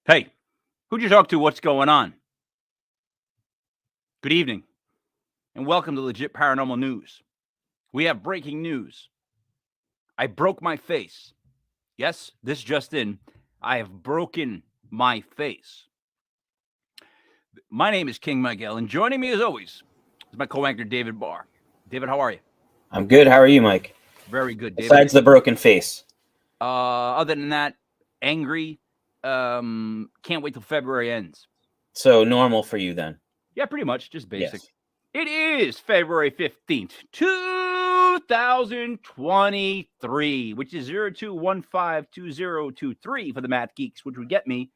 Hey, who'd you talk to? What's going on? Good evening, and welcome to Legit Paranormal News. We have breaking news. I broke my face. Yes, this just in. I have broken my face. My name is King Miguel, and joining me as always is my co-anchor, David Barr. David, how are you? I'm good. How are you, Mike? Very good, David. Besides the broken face. Other than that, angry. Can't wait till February ends. So normal for you then? Yeah, pretty much. Just basic. Yes. It is February 15th, 2023, which is 02152023 for the math geeks, which would get me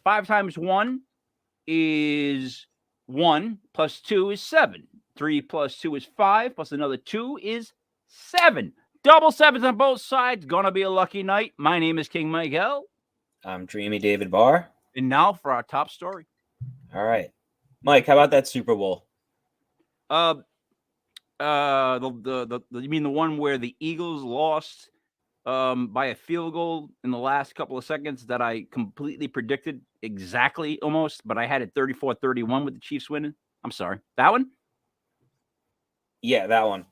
5 times 1 is 1 plus 2 is 7. 3 plus 2 is 5 plus another 2 is 7. Double sevens on both sides. Gonna be a lucky night. My name is King Miguel. I'm Dreamy David Barr. And now for our top story. All right. Mike, how about that Super Bowl? You mean the one where the Eagles lost by a field goal in the last couple of seconds that I completely predicted exactly almost, but I had it 34-31 with the Chiefs winning? I'm sorry. That one? Yeah, that one.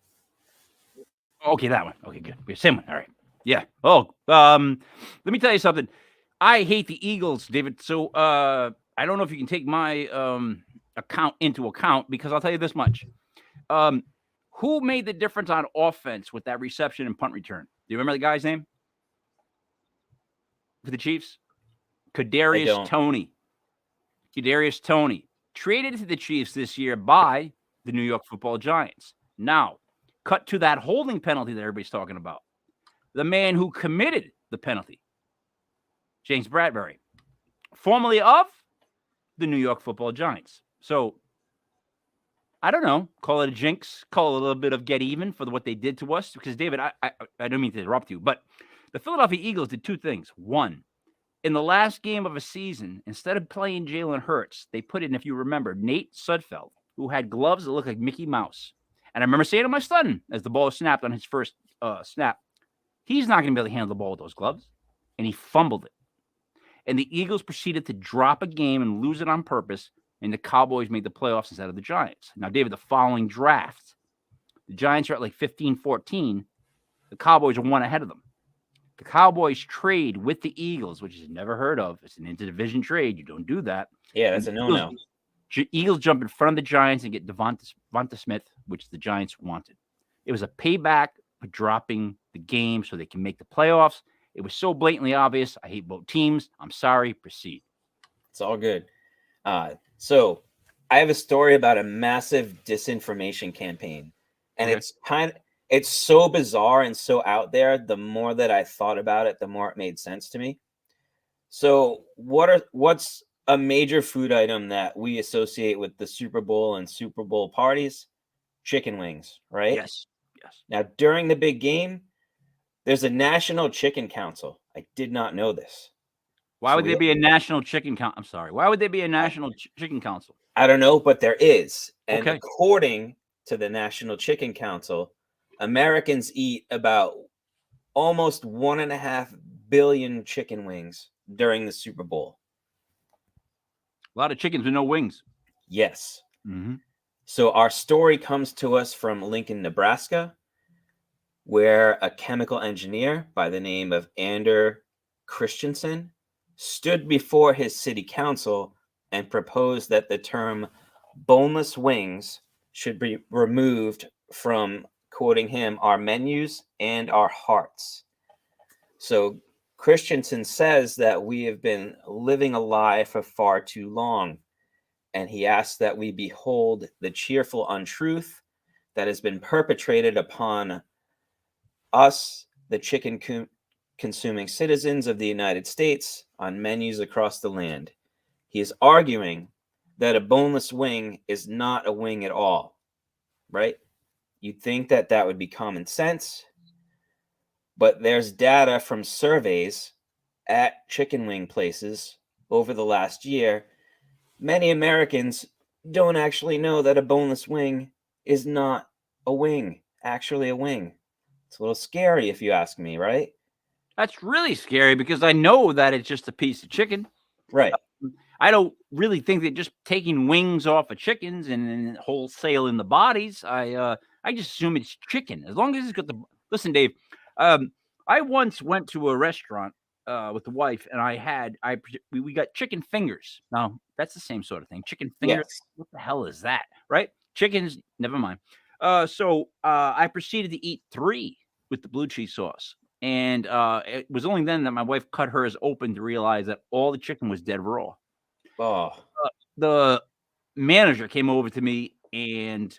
Okay, that one. Okay, good. Same one. All right. Yeah. Oh, let me tell you something. I hate the Eagles, David. So I don't know if you can take my account into account, because I'll tell you this much. Who made the difference on offense with that reception and punt return? Do you remember the guy's name for the Chiefs? Kadarius Toney. Kadarius Toney traded to the Chiefs this year by the New York Football Giants. Now, cut to that holding penalty that everybody's talking about. The man who committed the penalty, James Bradbury, formerly of the New York Football Giants. So, I don't know, call it a jinx, call it a little bit of get even for what they did to us. Because, David, I don't mean to interrupt you, but the Philadelphia Eagles did 2 things. One, in the last game of a season, instead of playing Jalen Hurts, they put in, if you remember, Nate Sudfeld, who had gloves that looked like Mickey Mouse. And I remember saying to my son, as the ball snapped on his first snap, he's not going to be able to handle the ball with those gloves. And he fumbled it. And the Eagles proceeded to drop a game and lose it on purpose, and the Cowboys made the playoffs instead of the Giants. Now, David, the following draft, the Giants are at like 15-14. The Cowboys are 1 ahead of them. The Cowboys trade with the Eagles, which is never heard of. It's an interdivision trade. You don't do that. Yeah, that's a no-no. Eagles jump in front of the Giants and get Devonta Smith, which the Giants wanted. It was a payback for dropping the game so they can make the playoffs. It was so blatantly obvious. I hate both teams. I'm sorry. Proceed. It's all good. So I have a story about a massive disinformation campaign, and it's so bizarre and so out there. The more that I thought about it, the more it made sense to me. So what's a major food item that we associate with the Super Bowl and Super Bowl parties? Chicken wings, right? Yes. Now, during the big game, there's a National Chicken Council. I did not know this. Why would there be a National Chicken Council? I'm sorry. Why would there be a National Chicken Council? I don't know, but there is. And okay. According to the National Chicken Council, Americans eat about almost 1.5 billion chicken wings during the Super Bowl. A lot of chickens with no wings. Yes. Mm-hmm. So our story comes to us from Lincoln, Nebraska, where a chemical engineer by the name of Ander Christensen stood before his city council and proposed that the term boneless wings should be removed from, quoting him, our menus and our hearts. So Christensen says that we have been living a lie for far too long, and he asks that we behold the cheerful untruth that has been perpetrated upon us, the chicken-consuming citizens of the United States, on menus across the land. He is arguing that a boneless wing is not a wing at all, right? You'd think that that would be common sense, but there's data from surveys at chicken wing places over the last year. Many Americans don't actually know that a boneless wing is not a wing, actually a wing. It's a little scary if you ask me, right? That's really scary because I know that it's just a piece of chicken. Right. I don't really think that just taking wings off of chickens and wholesale in the bodies. I just assume it's chicken as long as it's got the. Listen, Dave. I once went to a restaurant with the wife, and we got chicken fingers. Now that's the same sort of thing. Chicken fingers. Yes. What the hell is that? Right? Chickens. Never mind. So I proceeded to eat 3 with the blue cheese sauce. And it was only then that my wife cut hers open to realize that all the chicken was dead raw. Oh, The manager came over to me and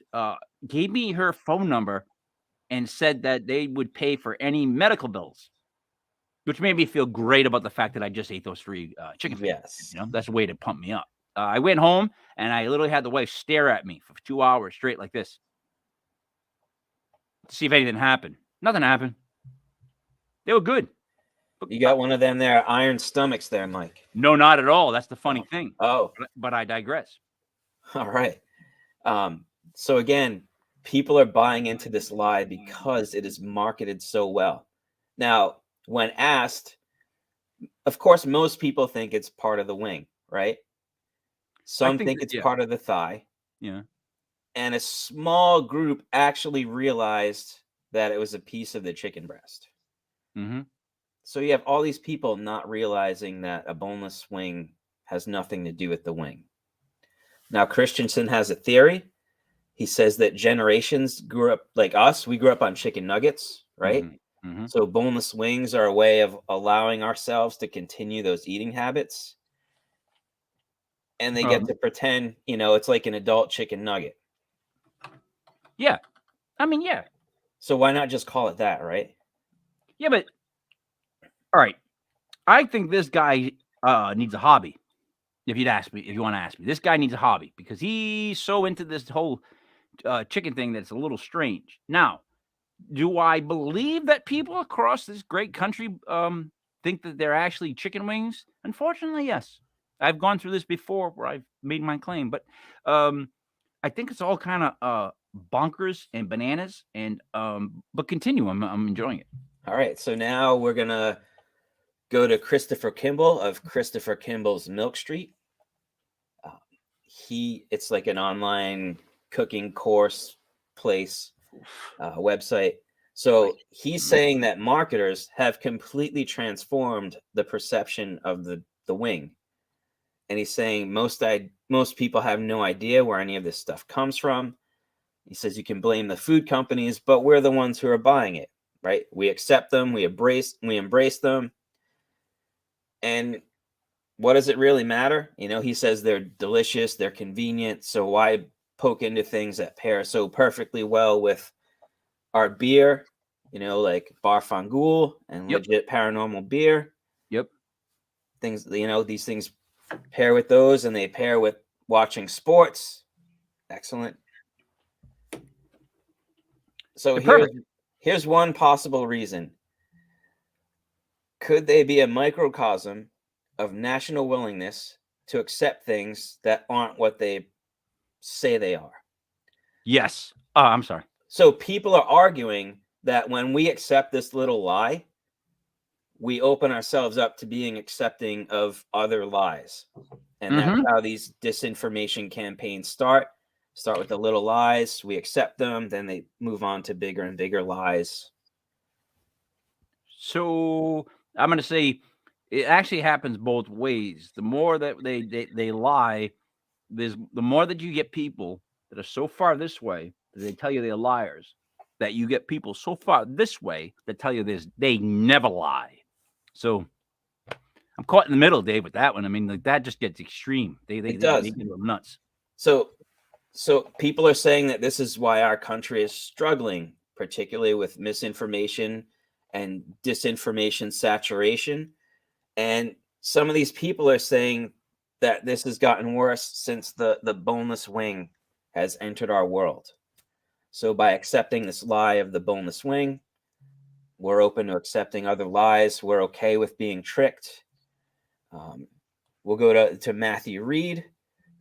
gave me her phone number and said that they would pay for any medical bills, which made me feel great about the fact that I just ate those 3 chicken fingers. yes. You know, that's a way to pump me up. I went home and I literally had the wife stare at me for 2 hours straight like this to see if anything happened. Nothing happened. They were good. You got one of them there iron stomachs there, Mike. No, not at all. That's the funny thing. Oh, But I digress. all right. So again, people are buying into this lie because it is marketed so well. Now, when asked, of course, most people think it's part of the wing, right? Some think it's part of the thigh. Yeah. And a small group actually realized that it was a piece of the chicken breast. Mm-hmm. So you have all these people not realizing that a boneless wing has nothing to do with the wing. Now, Christensen has a theory. He says that generations grew up like us. We grew up on chicken nuggets, right? Mm-hmm. Mm-hmm. So boneless wings are a way of allowing ourselves to continue those eating habits. And they get to pretend, it's like an adult chicken nugget. Yeah. I mean, yeah. So why not just call it that, right? Yeah, but all right. I think this guy needs a hobby. If you want to ask me, this guy needs a hobby because he's so into this whole chicken thing that's a little strange. Now, do I believe that people across this great country think that they're actually chicken wings? Unfortunately, yes. I've gone through this before where I've made my claim, but I think it's all kind of bonkers and bananas. And but continue. I'm enjoying it. All right. So now we're gonna go to Christopher Kimball of Christopher Kimball's Milk Street. It's like an online cooking course place website. So he's saying that marketers have completely transformed the perception of the wing. And he's saying most people have no idea where any of this stuff comes from. He says you can blame the food companies, but we're the ones who are buying it, right? We accept them, we embrace them. And what does it really matter? He says they're delicious, they're convenient. So why poke into things that pair so perfectly well with our beer, like Barr and legit Paranormal beer. Yep. Things, these things pair with those, and they pair with watching sports. Excellent. So here's one possible reason. Could they be a microcosm of national willingness to accept things that aren't what they say they are? Yes. I'm sorry. So people are arguing that when we accept this little lie, we open ourselves up to being accepting of other lies. And that's how these disinformation campaigns start with the little lies. We accept them, then they move on to bigger and bigger lies. So I'm going to say it actually happens both ways. The more that they lie, the more that you get people that are so far this way that they tell you they're liars, that you get people so far this way that tell you they never lie. So I'm caught in the middle, Dave, with that one. I mean, like, that just gets extreme. They get nuts. So people are saying that this is why our country is struggling, particularly with misinformation and disinformation saturation. And some of these people are saying that this has gotten worse since the boneless wing has entered our world. So by accepting this lie of the boneless wing, we're open to accepting other lies. We're okay with being tricked. We'll go to Matthew Reed,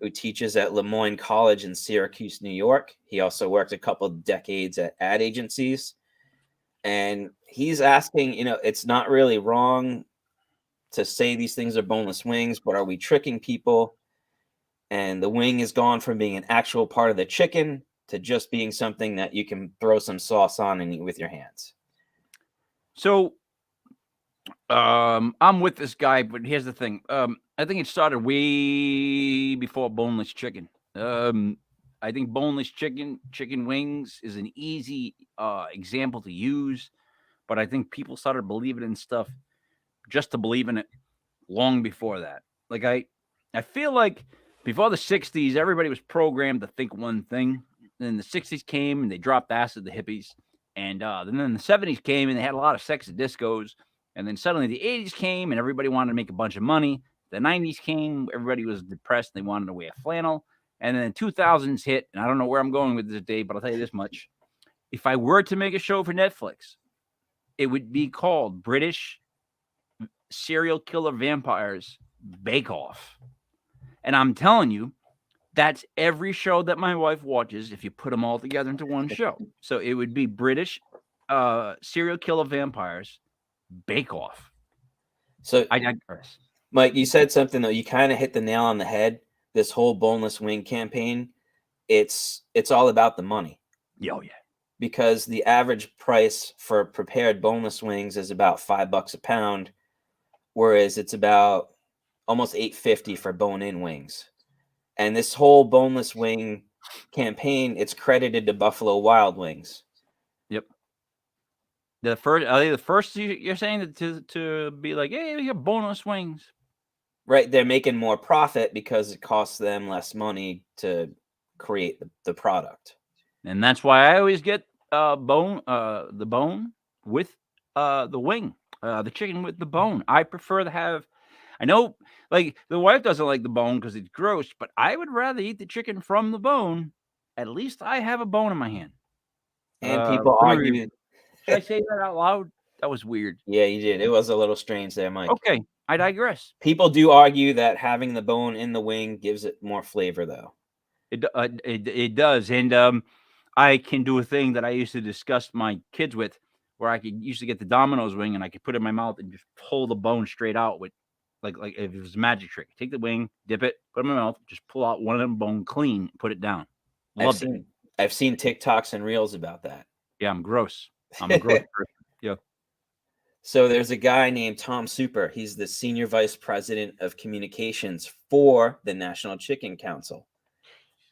who teaches at Lemoyne College in Syracuse, New York. He also worked a couple of decades at ad agencies. And he's asking, it's not really wrong to say these things are boneless wings, but are we tricking people? And the wing is gone from being an actual part of the chicken to just being something that you can throw some sauce on and eat with your hands. So I'm with this guy, but here's the thing. I think it started way before boneless chicken. I think boneless chicken wings is an easy example to use, but I think people started believing in stuff just to believe in it long before that. Like I feel like before the 60s, everybody was programmed to think one thing. Then the 60s came and they dropped acid, the hippies. And then the 70s came and they had a lot of sex at discos. And then suddenly the 80s came and everybody wanted to make a bunch of money. The 90s came, everybody was depressed. They wanted to wear flannel. And then the 2000s hit. And I don't know where I'm going with this, Dave, but I'll tell you this much. If I were to make a show for Netflix, it would be called British Serial Killer Vampires Bake Off. And I'm telling you, that's every show that my wife watches if you put them all together into one show. So it would be British Serial Killer Vampires Bake Off. So I digress. Mike, you said something, though. You kind of hit the nail on the head. This whole boneless wing campaign, it's all about the money. Oh, yeah. Because the average price for prepared boneless wings is about $5 a pound, whereas it's about almost $8.50 for bone-in wings. And this whole boneless wing campaign, it's credited to Buffalo Wild Wings. Yep. Are they the first you're saying to be like, hey, we have boneless wings? Right. They're making more profit because it costs them less money to create the product. And that's why I always get the bone with the wing, the chicken with the bone. I prefer to have, I know, like, the wife doesn't like the bone because it's gross, but I would rather eat the chicken from the bone. At least I have a bone in my hand. And people argue. Should I say that out loud? That was weird. Yeah, you did. It was a little strange there, Mike. Okay, I digress. People do argue that having the bone in the wing gives it more flavor, though. It does, and I can do a thing that I used to disgust my kids with, where I could used to get the Domino's wing and I could put it in my mouth and just pull the bone straight out with, like if it was a magic trick. Take the wing, dip it, put it in my mouth, just pull out one of them bone clean, put it down. I've seen TikToks and reels about that. Yeah, I'm gross. I'm a gross person. Yeah. So there's a guy named Tom Super. He's the senior vice president of communications for the National Chicken Council.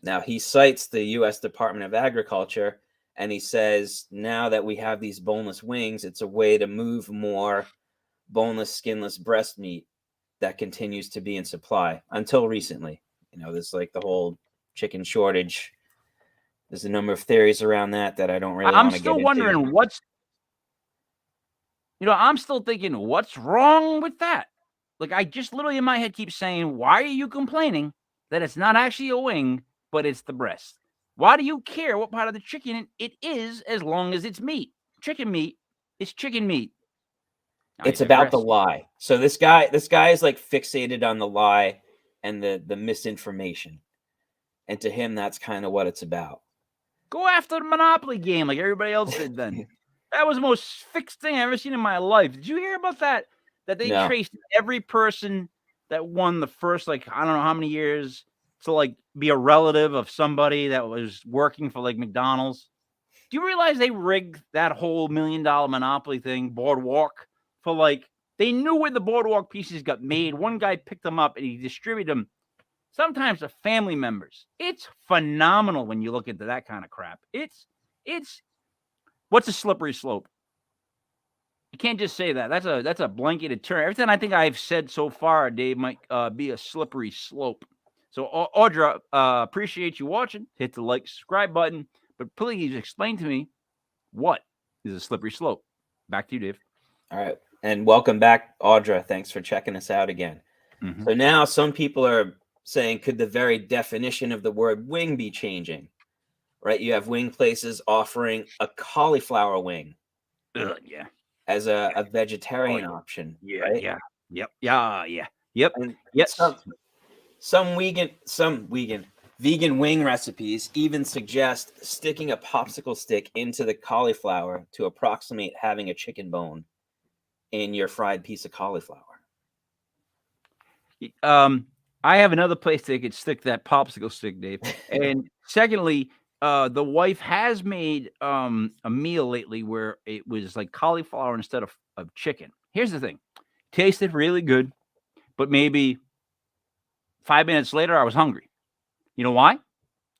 Now, he cites the U.S. Department of Agriculture, and he says now that we have these boneless wings, it's a way to move more boneless, skinless breast meat that continues to be in supply until recently. There's like the whole chicken shortage. There's a number of theories around that I don't really want to get into. I'm still wondering I'm still thinking, what's wrong with that? Like, I just literally in my head keep saying, why are you complaining that it's not actually a wing, but it's the breast? Why do you care what part of the chicken it is as long as it's meat? Chicken meat is chicken meat. It's about the lie. So this guy is like fixated on the lie and the misinformation. And to him, that's kind of what it's about. Go after the Monopoly game like everybody else did then. That was the most fixed thing I've ever seen in my life. Did you hear about that? That they traced every person that won the first, like, I don't know how many years to, like, be a relative of somebody that was working for, like, McDonald's. Do you realize they rigged that whole $1 million Monopoly thing, Boardwalk, for, like, they knew where the Boardwalk pieces got made. One guy picked them up and he distributed them sometimes to family members. It's phenomenal when you look into that kind of crap. It's what's a slippery slope? You can't just say that. That's a blanketed term. Everything I think I've said so far, Dave, might be a slippery slope. So, Audra, appreciate you watching. Hit the like, subscribe button. But please explain to me what is a slippery slope. Back to you, Dave. All right. And welcome back, Audra. Thanks for checking us out again. Mm-hmm. So now some people are saying, could the very definition of the word wing be changing? Right? You have wing places offering a cauliflower wing. Yeah. As a vegetarian option. Yeah. Right? Yeah. Yep. Yeah. Yeah. Yep. And yes. Some vegan wing recipes even suggest sticking a popsicle stick into the cauliflower to approximate having a chicken bone in your fried piece of cauliflower. I have another place they could stick that popsicle stick, Dave. And secondly, the wife has made a meal lately where it was like cauliflower instead of chicken. Here's the thing. Tasted really good, but maybe 5 minutes later, I was hungry. You know why?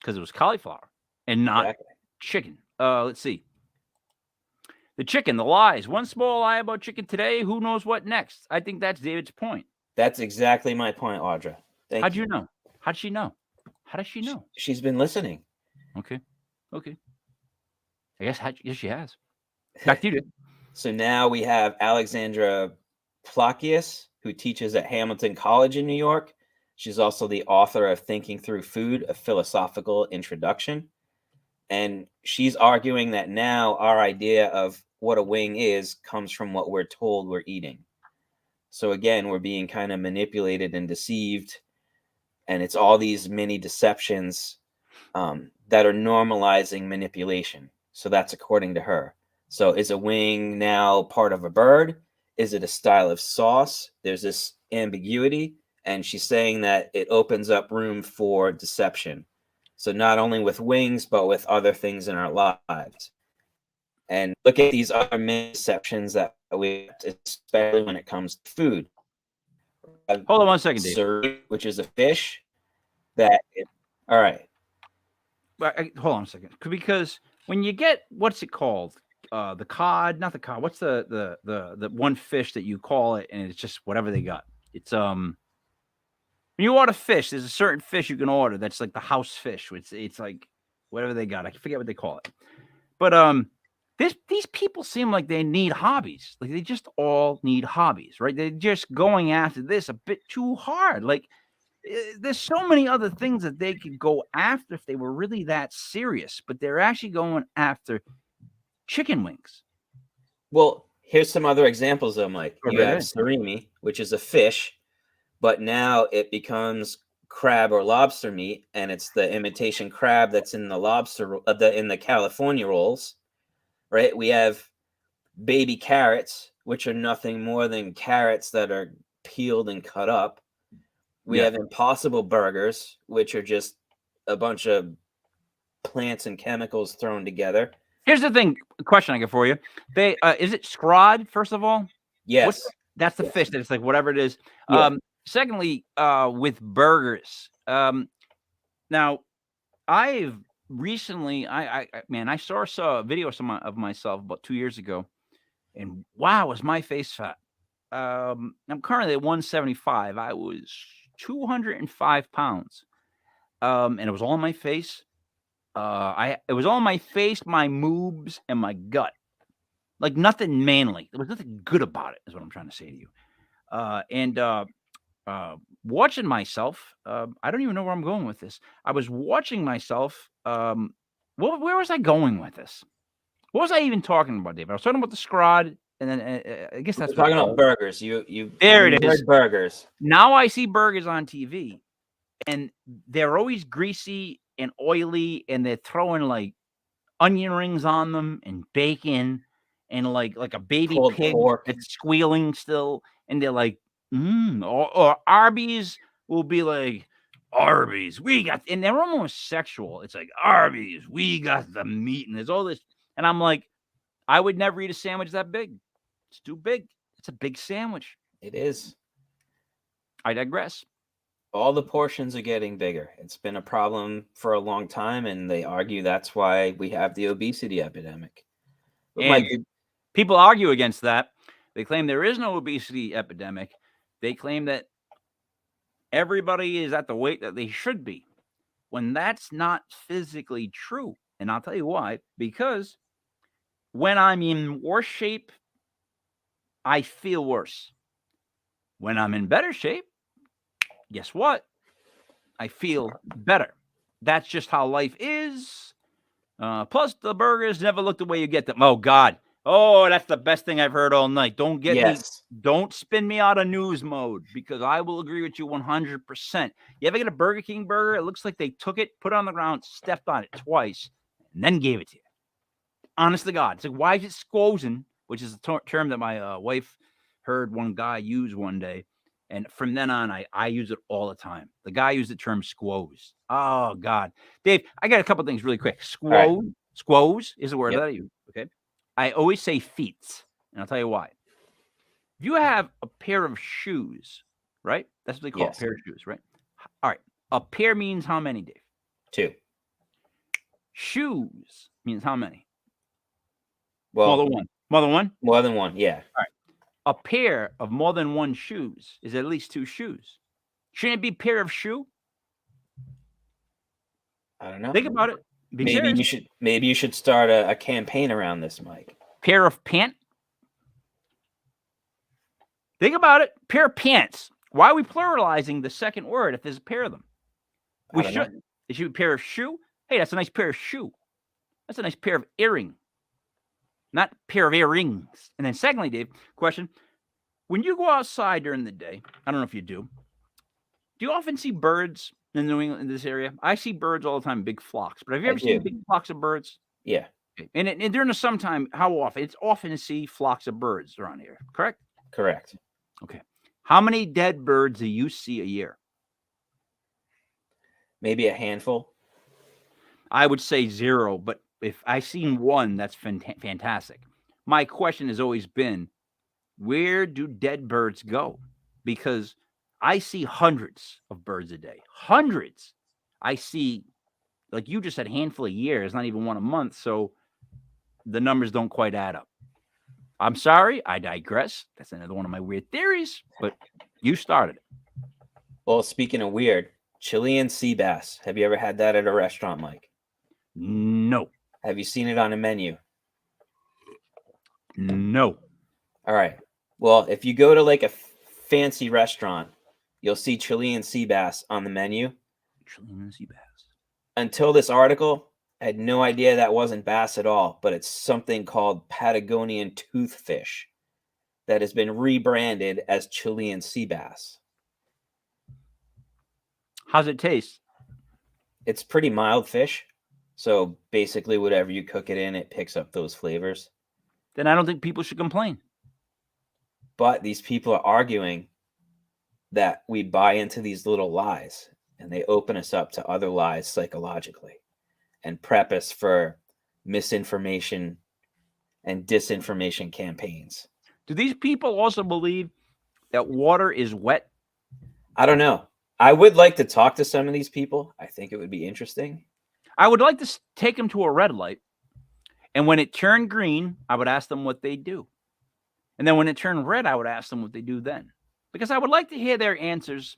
Because it was cauliflower and not chicken. Let's see. The chicken, the lies. One small lie about chicken today. Who knows what next? I think that's David's point. That's exactly my point, Audra. How'd you know? How'd she know? How does she know? She's been listening. Okay. I guess she has. Back to you, dude. So now we have Alexandra Plakius, who teaches at Hamilton College in New York. She's also the author of Thinking Through Food, a Philosophical Introduction. And she's arguing that now our idea of what a wing is comes from what we're told we're eating. So again, we're being kind of manipulated and deceived. And it's all these mini deceptions that are normalizing manipulation. So that's according to her. So is a wing now part of a bird? Is it a style of sauce? There's this ambiguity. And she's saying that it opens up room for deception. So not only with wings, but with other things in our lives. And look at these other misconceptions that we, especially when it comes to food. Hold on 1 second, Dave. Which is a fish all right. Hold on a second. Because when you get, what's it called? The cod, not the cod. What's the one fish that you call it and it's just whatever they got? It's when you order fish, there's a certain fish you can order that's like the house fish. It's like whatever they got. I forget what they call it. But these people seem like they need hobbies. Like they just all need hobbies, right? They're just going after this a bit too hard. Like there's so many other things that they could go after if they were really that serious, but they're actually going after chicken wings. Well, here's some other examples though, Mike. You have surimi, which is a fish, but now it becomes crab or lobster meat, and it's the imitation crab that's in the lobster in the California rolls, right? We have baby carrots, which are nothing more than carrots that are peeled and cut up. We have Impossible burgers, which are just a bunch of plants and chemicals thrown together. Here's the question I got for you. They is it scrod, first of all? Yes. That's the fish that it's like whatever it is. Secondly, with burgers. Now I've recently I saw a video of myself about 2 years ago, and wow, was my face fat. I'm currently at 175. I was 205 pounds. And it was all on my face. It was all on my face, my moobs, and my gut. Like nothing manly. There was nothing good about it, is what I'm trying to say to you. And watching myself, I don't even know where I'm going with this. I was watching myself. Where was I going with this? What was I even talking about, David? I was talking about the scrod, and then I guess that's talking about burgers. You there it is. Burgers. Now I see burgers on TV, and they're always greasy and oily, and they're throwing like onion rings on them and bacon and like a baby Pulled pig pork. that's squealing still, and they're like, or Arby's will be like, Arby's, we got, and they're almost sexual. It's like, Arby's, we got the meat, and there's all this, and I'm like, I would never eat a sandwich that big. It's too big. It's a big sandwich. It is. I digress. All the portions are getting bigger. It's been a problem for a long time, and they argue that's why we have the obesity epidemic. But And people argue against that. They claim there is no obesity epidemic. They claim that everybody is at the weight that they should be, when that's not physically true. And I'll tell you why. Because when I'm in worse shape, I feel worse. When I'm in better shape, guess what? I feel better. That's just how life is. Plus, the burgers never look the way you get them. Oh, God. Oh, that's the best thing I've heard all night. Don't get me. Don't spin me out of news mode, because I will agree with you 100%. You ever get a Burger King burger? It looks like they took it, put it on the ground, stepped on it twice, and then gave it to you. Honest to God. It's like, why is it squozing? Which is a term that my wife heard one guy use one day. And from then on, I use it all the time. The guy used the term squoze. Oh, God. Dave, I got a couple things really quick. Squoze is a word that I use. Okay. I always say feet, and I'll tell you why. If you have a pair of shoes, right? That's what they call a pair of shoes, right? All right. A pair means how many, Dave? 2. Shoes means how many? Well, more than one. More than one? More than one, yeah. All right. A pair of more than one shoes is at least 2 shoes. Shouldn't it be pair of shoe? I don't know. Think about it. Maybe you should start a campaign around this, Mike. Pair of pant. Think about it. Pair of pants. Why are we pluralizing the second word if there's a pair of them? We should. It should be pair of shoe. Hey, that's a nice pair of shoe. That's a nice pair of earring. Not pair of earrings. And then secondly, Dave, question. When you go outside during the day, I don't know if you do you often see birds in New England, in this area? I see birds all the time, big flocks. But have you ever seen big flocks of birds? Yeah. Okay. And during the summertime, how often? It's often to see flocks of birds around here, correct? Correct. Okay. How many dead birds do you see a year? Maybe a handful. I would say 0, but if I've seen one, that's fantastic. My question has always been, where do dead birds go? Because I see hundreds of birds a day. Hundreds. I see, like you just said, handful a year. It's not even one a month. So the numbers don't quite add up. I'm sorry. I digress. That's another one of my weird theories, but you started it. Well, speaking of weird, Chilean sea bass. Have you ever had that at a restaurant, Mike? No. Have you seen it on a menu? No. All right. Well, if you go to like a fancy restaurant, you'll see Chilean sea bass on the menu. Chilean sea bass. Until this article, I had no idea that wasn't bass at all, but it's something called Patagonian toothfish that has been rebranded as Chilean sea bass. How's it taste? It's pretty mild fish. So basically, whatever you cook it in, it picks up those flavors. Then I don't think people should complain. But these people are arguing that we buy into these little lies, and they open us up to other lies psychologically and prep us for misinformation and disinformation campaigns. Do these people also believe that water is wet? I don't know. I would like to talk to some of these people. I think it would be interesting. I would like to take them to a red light, and when it turned green, I would ask them what they do. And then when it turned red, I would ask them what they do then. Because I would like to hear their answers,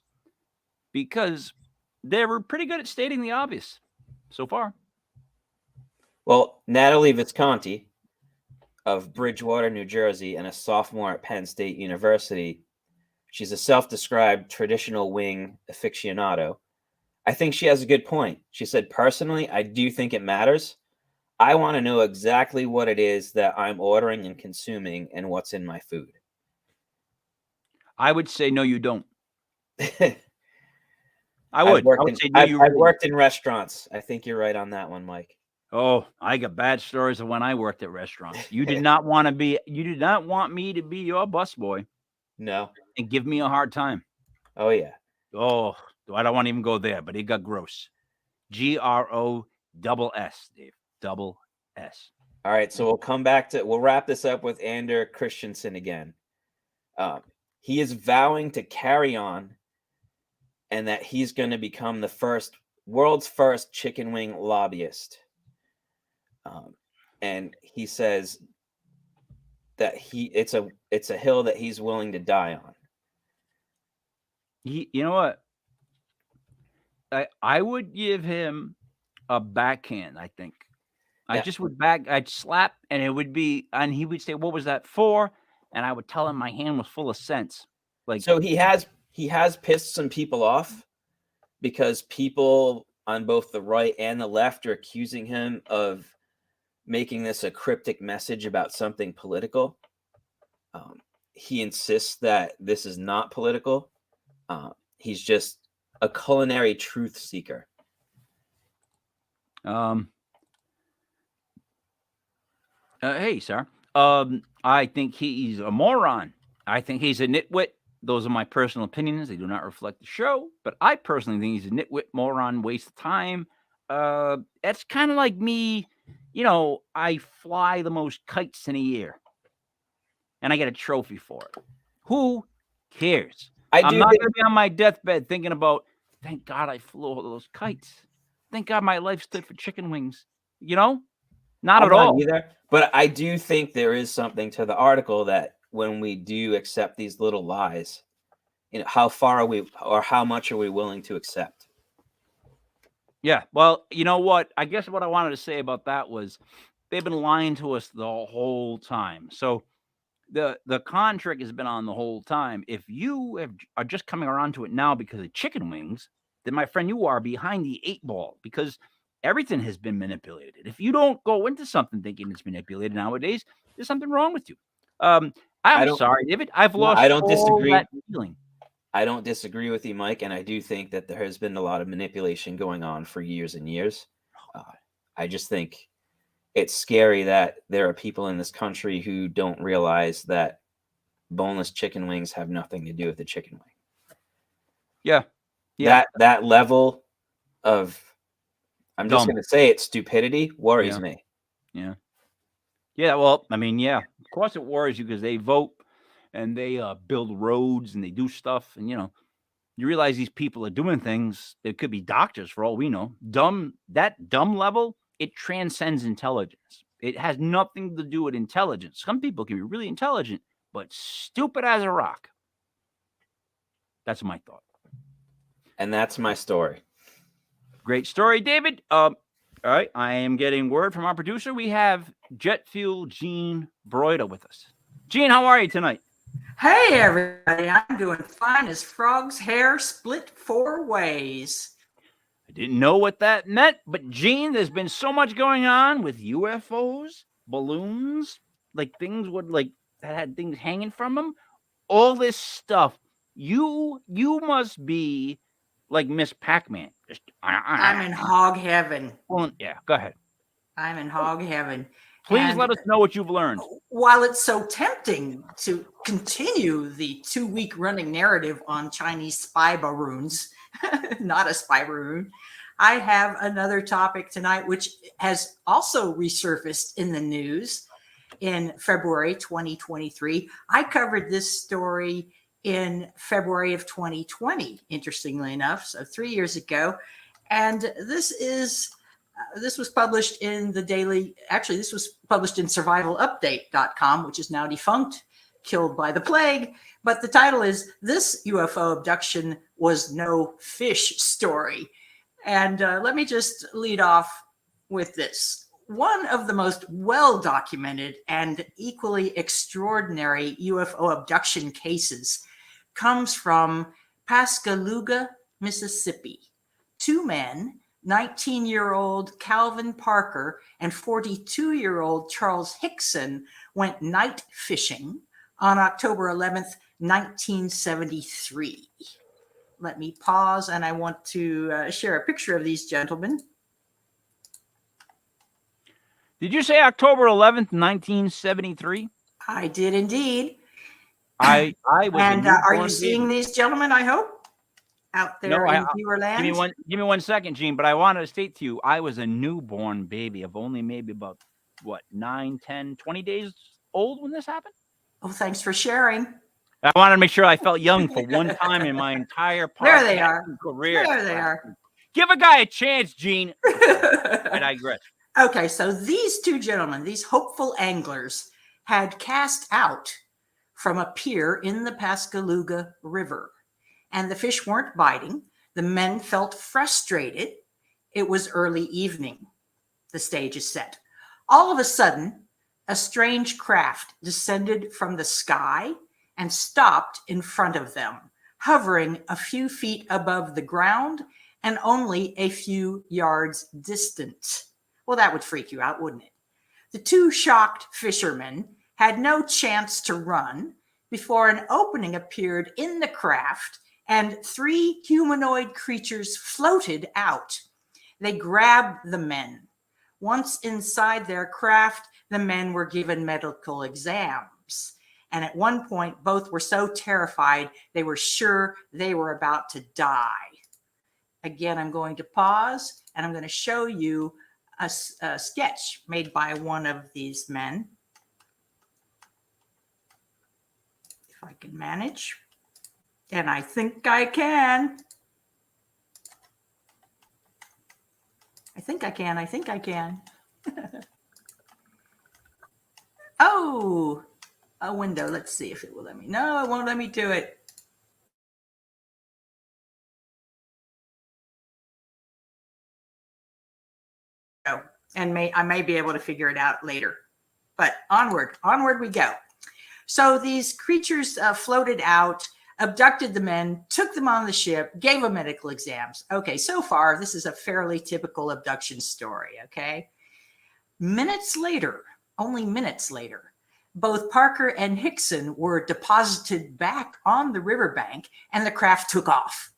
because they were pretty good at stating the obvious so far. Well, Natalie Visconti of Bridgewater, New Jersey, and a sophomore at Penn State University. She's a self-described traditional wing aficionado. I think she has a good point. She said, personally, I do think it matters. I want to know exactly what it is that I'm ordering and consuming and what's in my food. I would say, no, you don't. I would say, no, I've worked in restaurants. I think you're right on that one, Mike. Oh, I got bad stories of when I worked at restaurants. You did not want me to be your busboy. No. And give me a hard time. Oh, yeah. Oh, I don't want to even go there, but it got gross. GROSS, Dave. Double S. All right, so we'll wrap this up with Ander Christensen again. He is vowing to carry on and that he's going to become the world's first chicken wing lobbyist. And he says that it's a hill that he's willing to die on. You know what? I would give him a backhand, I think. Yeah. I'd slap, and he would say, "What was that for?" And I would tell him my hand was full of sense. So he has pissed some people off because people on both the right and the left are accusing him of making this a cryptic message about something political. He insists that this is not political. He's just a culinary truth seeker. Hey, sir. I think he's a moron. I think he's a nitwit. Those are my personal opinions. They do not reflect the show, but I personally think he's a nitwit, moron, waste of time. It's kind of like me. I fly the most kites in a year, and I get a trophy for it. Who cares? I'm not going to be on my deathbed thinking about, thank God I flew all those kites. Thank God my life stood for chicken wings. Not at all. Either. But I do think there is something to the article that when we do accept these little lies, how far are we, or how much are we willing to accept? Yeah. Well, you know what? I guess what I wanted to say about that was they've been lying to us the whole time. So the con trick has been on the whole time. If you are just coming around to it now because of chicken wings, then my friend, you are behind the 8 ball, because everything has been manipulated. If you don't go into something thinking it's manipulated nowadays, there's something wrong with you. I'm sorry, David. I've lost I don't disagree. That feeling. I don't disagree with you, Mike, and I do think that there has been a lot of manipulation going on for years and years. I just think it's scary that there are people in this country who don't realize that boneless chicken wings have nothing to do with the chicken wing. Yeah. That level of, I'm just going to say it, stupidity worries me. Yeah. Yeah. Well, I mean, yeah, of course it worries you, because they vote and they build roads and they do stuff. And, you realize these people are doing things. It could be doctors for all we know. That dumb level, it transcends intelligence. It has nothing to do with intelligence. Some people can be really intelligent, but stupid as a rock. That's my thought. And that's my story. Great story, David. All right. I am getting word from our producer. We have Jet Fuel Gene Broida with us. Gene, how are you tonight? Hey, everybody. I'm doing fine as frog's hair split 4 ways. I didn't know what that meant, but Gene, there's been so much going on with UFOs, balloons, things that had things hanging from them. All this stuff. You must be like Miss Pac-Man. I'm in hog heaven. Well, yeah, go ahead. I'm in hog heaven. Please let us know what you've learned. While it's so tempting to continue the 2-week running narrative on Chinese spy balloons, not a spy balloon, I have another topic tonight, which has also resurfaced in the news in February 2023. I covered this story in February of 2020, interestingly enough, so 3 years ago. And this was published in this was published in survivalupdate.com, which is now defunct, killed by the plague. But the title is "This UFO Abduction Was No Fish Story." And let me just lead off with this. One of the most well-documented and equally extraordinary UFO abduction cases comes from Pascagoula, Mississippi. 2 men, 19-year-old Calvin Parker and 42-year-old Charles Hickson, went night fishing on October 11th, 1973. Let me pause, and I want to share a picture of these gentlemen. Did you say October 11th, 1973? I did indeed. I was. And are you seeing these gentlemen, I hope, out there in viewer land? Give me 1 second, Gene, but I wanted to state to you, I was a newborn baby of only maybe about, 9, 10, 20 days old when this happened? Oh, thanks for sharing. I wanted to make sure I felt young for one time in my entire There they are. career. There they are. Give a guy a chance, Gene. I digress. Okay, so these two gentlemen, these hopeful anglers, had cast out from a pier in the Pascagoula River, and the fish weren't biting. The men felt frustrated. It was early evening. The stage is set. All of a sudden, a strange craft descended from the sky and stopped in front of them, hovering a few feet above the ground and only a few yards distant. Well, that would freak you out, wouldn't it? The two shocked fishermen had no chance to run before an opening appeared in the craft and 3 humanoid creatures floated out. They grabbed the men. Once inside their craft, the men were given medical exams. And at one point, both were so terrified, they were sure they were about to die. Again, I'm going to pause and I'm going to show you a sketch made by one of these men. If I can manage. And I think I can. I think I can. Oh, a window. Let's see if it will let me. No, it won't let me do it. Oh, and I may be able to figure it out later. But onward we go. So these creatures floated out, abducted the men, took them on the ship, gave them medical exams. Okay, so far, this is a fairly typical abduction story, okay? Minutes later, only minutes later, both Parker and Hickson were deposited back on the riverbank and the craft took off.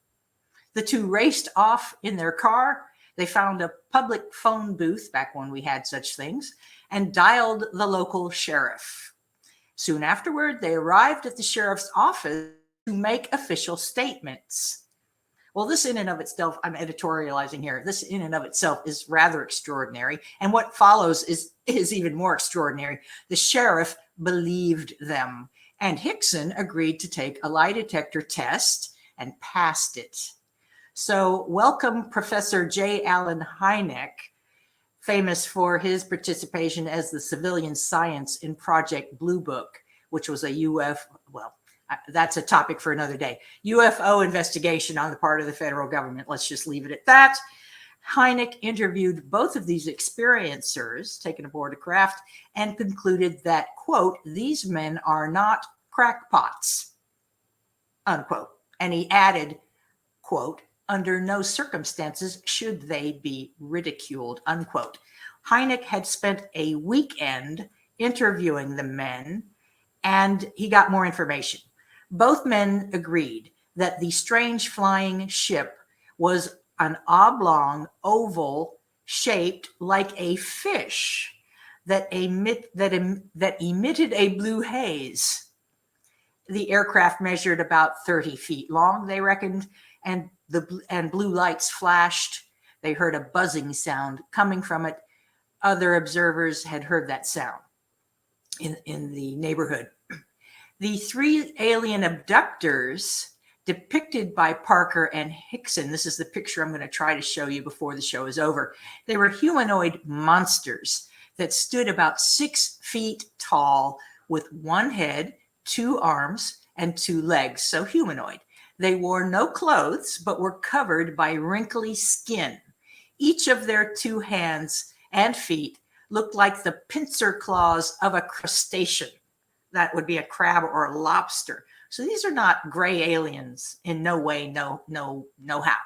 The two raced off in their car. They found a public phone booth back when we had such things and dialed the local sheriff. Soon afterward, they arrived at the sheriff's office to make official statements. Well, this in and of itself, I'm editorializing here, this in and of itself is rather extraordinary. And what follows is even more extraordinary. The sheriff believed them, and Hickson agreed to take a lie detector test and passed it. So welcome Professor J. Allen Hynek, famous for his participation as the civilian science in Project Blue Book, which was a that's a topic for another day. UFO investigation on the part of the federal government. Let's just leave it at that. Hynek interviewed both of these experiencers taken aboard a craft and concluded that, quote, these men are not crackpots, unquote. And he added, quote, under no circumstances should they be ridiculed, unquote. Hynek had spent a weekend interviewing the men and he got more information. Both men agreed that the strange flying ship was an oblong oval shaped like a fish that emitted a blue haze. The aircraft measured about 30 feet long, they reckoned, and blue lights flashed. They heard a buzzing sound coming from it. Other observers had heard that sound in the neighborhood. The 3 alien abductors depicted by Parker and Hickson, this is the picture I'm going to try to show you before the show is over. They were humanoid monsters that stood about 6 feet tall with 1 head, 2 arms, and 2 legs, so humanoid. They wore no clothes, but were covered by wrinkly skin. Each of their 2 hands and feet looked like the pincer claws of a crustacean. That would be a crab or a lobster. So these are not gray aliens in no way, no how.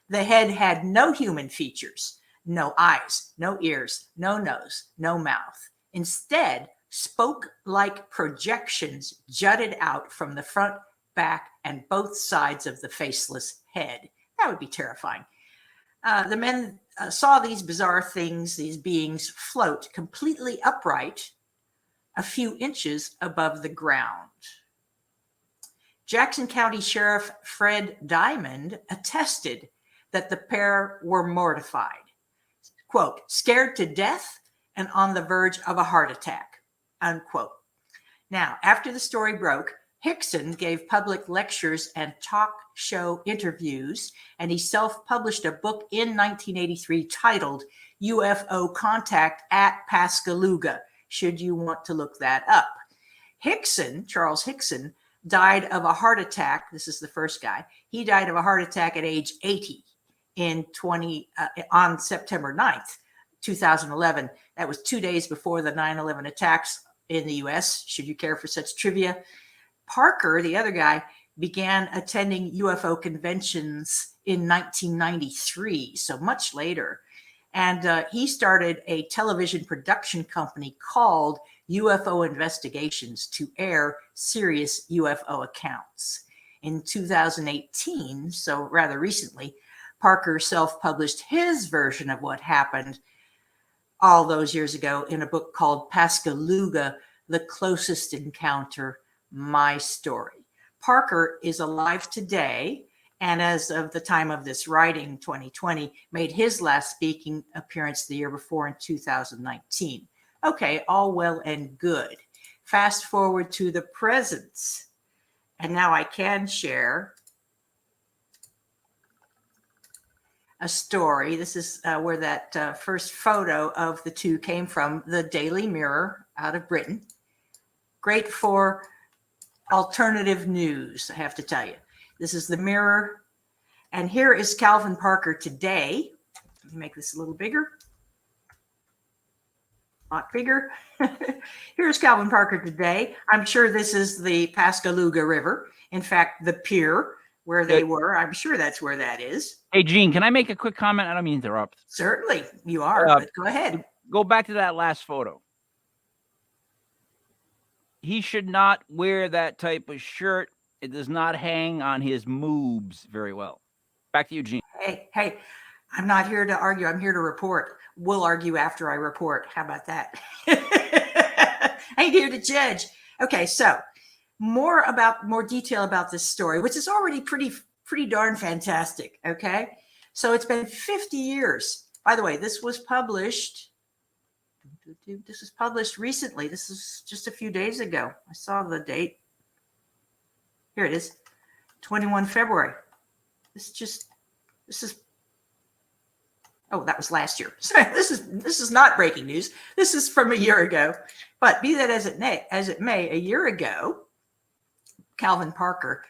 The head had no human features, no eyes, no ears, no nose, no mouth. Instead, spoke-like projections jutted out from the front, back, and both sides of the faceless head. That would be terrifying. The men saw these bizarre things, these beings float completely upright a few inches above the ground. Jackson County Sheriff Fred Diamond attested that the pair were mortified, quote, scared to death and on the verge of a heart attack, unquote. Now, after the story broke, Hickson gave public lectures and talk show interviews, and he self-published a book in 1983 titled UFO Contact at Pascagoula, should you want to look that up. Hickson, Charles Hickson, died of a heart attack. This is the first guy. He died of a heart attack at age 80 on September 9th, 2011. That was 2 days before the 9/11 attacks in the U.S., should you care for such trivia. Parker, the other guy, began attending UFO conventions in 1993, so much later. And he started a television production company called UFO Investigations to air serious UFO accounts. In 2018, so rather recently, Parker self-published his version of what happened all those years ago in a book called Pascagoula, The Closest Encounter, My Story. Parker is alive today, and as of the time of this writing, 2020, made his last speaking appearance the year before in 2019. Okay, all well and good. Fast forward to the present, and now I can share a story. This is where that first photo of the two came from, the Daily Mirror out of Britain. Great for alternative news, I have to tell you. This is the Mirror. And here is Calvin Parker today. Let me make this a little bigger. Not bigger. Here's Calvin Parker today. I'm sure this is the Pascagoula River. In fact, the pier where they were. I'm sure that's where that is. Hey, Gene, can I make a quick comment? I don't mean to interrupt. Certainly, you are, but go ahead. Go back to that last photo. He should not wear that type of shirt. It does not hang on his moobs very well. Back to you, Gene. Hey, I'm not here to argue. I'm here to report. We'll argue after I report. How about that? I ain't here to judge. Okay, so more detail about this story, which is already pretty darn fantastic. Okay, so it's been 50 years. By the way, this was published recently. This is just a few days ago. I saw the date. Here it is, 21 February. That was last year. So this is not breaking news. This is from a year ago. But be that as it may, a year ago, Calvin Parker,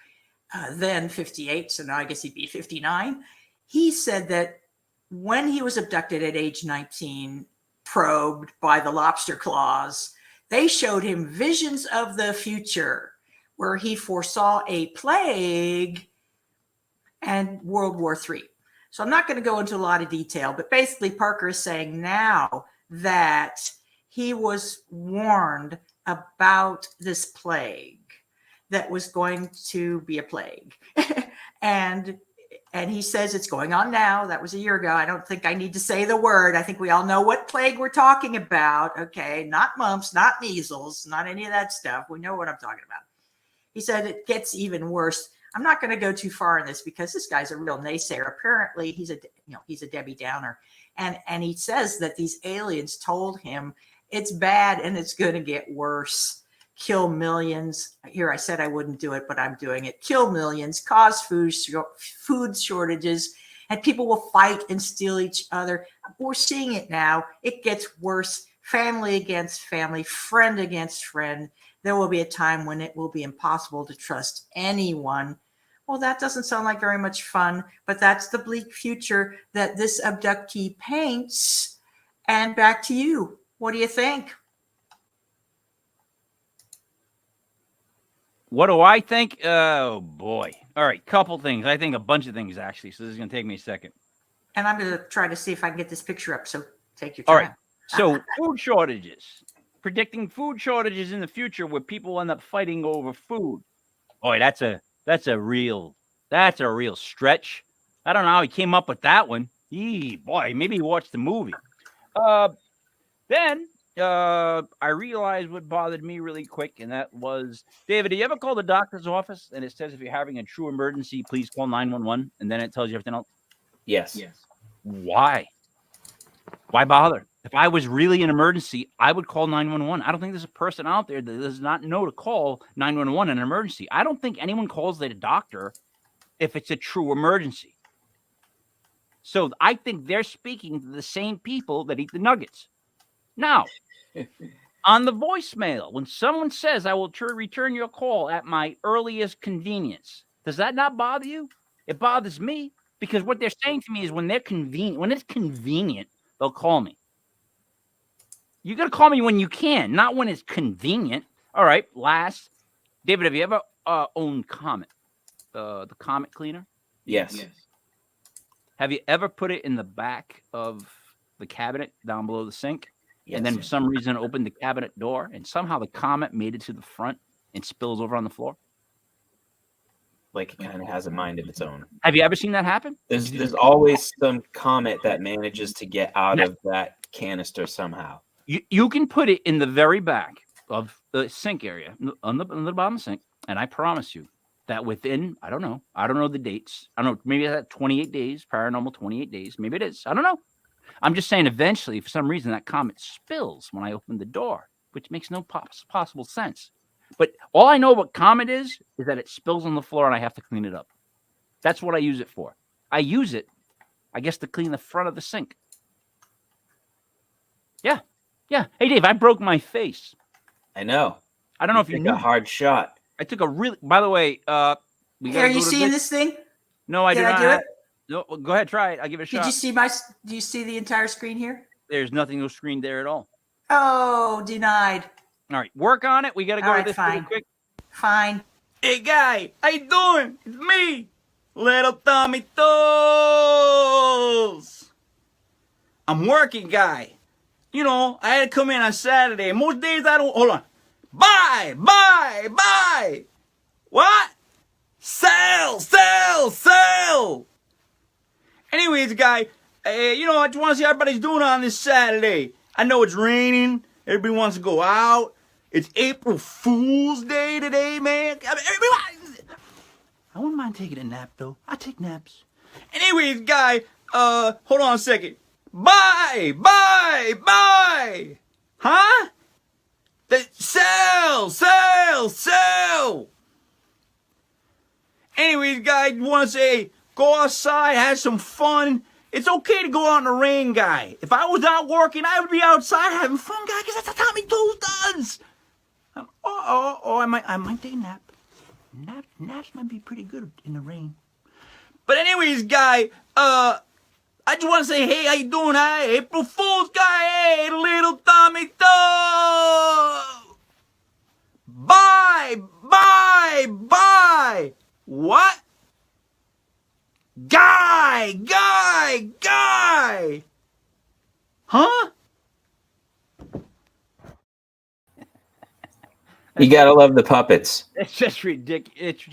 then 58, so now I guess he'd be 59, he said that when he was abducted at age 19, probed by the lobster claws, they showed him visions of the future where he foresaw a plague and World War III. So I'm not going to go into a lot of detail, but basically Parker is saying now that he was warned about this plague that was going to be a plague. and he says it's going on now. That was a year ago. I don't think I need to say the word. I think we all know what plague we're talking about. Okay, not mumps, not measles, not any of that stuff. We know what I'm talking about. He said it gets even worse. I'm not going to go too far in this because this guy's a real naysayer. Apparently, he's a Debbie Downer, and he says that these aliens told him it's bad and it's going to get worse. Kill millions. Here, I said I wouldn't do it, but I'm doing it. Kill millions, cause food shortages, and people will fight and steal each other. We're seeing it now. It gets worse. Family against family, friend against friend. There will be a time when it will be impossible to trust anyone. Well, that doesn't sound like very much fun, but that's the bleak future that this abductee paints. And back to you. What do you think? What do I think? Oh, boy. All right, couple things. I think a bunch of things, actually, so this is going to take me a second. And I'm going to try to see if I can get this picture up, so take your time. All right, so food shortages. Predicting food shortages in the future where people end up fighting over food. Boy, that's a real stretch. I don't know how he came up with that one. Boy, maybe he watched the movie. Then I realized what bothered me really quick, and that was, David, do you ever call the doctor's office and it says if you're having a true emergency, please call 911, and then it tells you everything else? Yes. Why? Why bother? If I was really an emergency, I would call 911. I don't think there's a person out there that does not know to call 911 in an emergency. I don't think anyone calls the doctor if it's a true emergency. So I think they're speaking to the same people that eat the nuggets. Now, on the voicemail, when someone says, I will return your call at my earliest convenience, does that not bother you? It bothers me because what they're saying to me is when it's convenient, they'll call me. You got to call me when you can, not when it's convenient. All right, last. David, have you ever owned Comet, the Comet cleaner? Yes. Have you ever put it in the back of the cabinet down below the sink? Yes. And then for some reason opened the cabinet door and somehow the Comet made it to the front and spills over on the floor? Like it kind of has a mind of its own. Have you ever seen that happen? There's always some Comet that manages to get out of that canister somehow. You can put it in the very back of the sink area, on the bottom of the sink, and I promise you that within, I don't know the dates. I don't know, maybe that's 28 days, paranormal 28 days. Maybe it is. I don't know. I'm just saying eventually, for some reason, that Comet spills when I open the door, which makes no possible sense. But all I know about Comet is that it spills on the floor and I have to clean it up. That's what I use it for. I use it, I guess, to clean the front of the sink. Yeah. Hey, Dave, I broke my face. I know. I don't know if you knew. A hard shot. I took a really. By the way, are you seeing this thing? No, I did not. Do it? No, go ahead, try it. I'll give it a shot. Do you see the entire screen here? There's no screen there at all. Oh, denied. All right, work on it. We got to go to this really quick. Fine. Hey, guy, how you doing? It's me, Little Tommy Toes. I'm working, guy. You know, I had to come in on Saturday. Most days I don't. Hold on. Buy. What? Sell. Anyways, guy, you know, I just want to see how everybody's doing on this Saturday. I know it's raining. Everybody wants to go out. It's April Fool's Day today, man. I wouldn't mind taking a nap, though. I take naps. Anyways, guy, hold on a second. Buy. Huh? Sell. Anyways, guy, you want to say, go outside, have some fun. It's okay to go out in the rain, guy. If I was out working, I would be outside having fun, guy, because that's what Tommy Toes does. I might take a nap. Naps might be pretty good in the rain. But anyways, guy, I just want to say, hey, how you doing? Hi, April Fool's, guy. Hey, Little Tommy Toes. Bye. What? Guy. Huh? You gotta love the puppets. It's just ridiculous.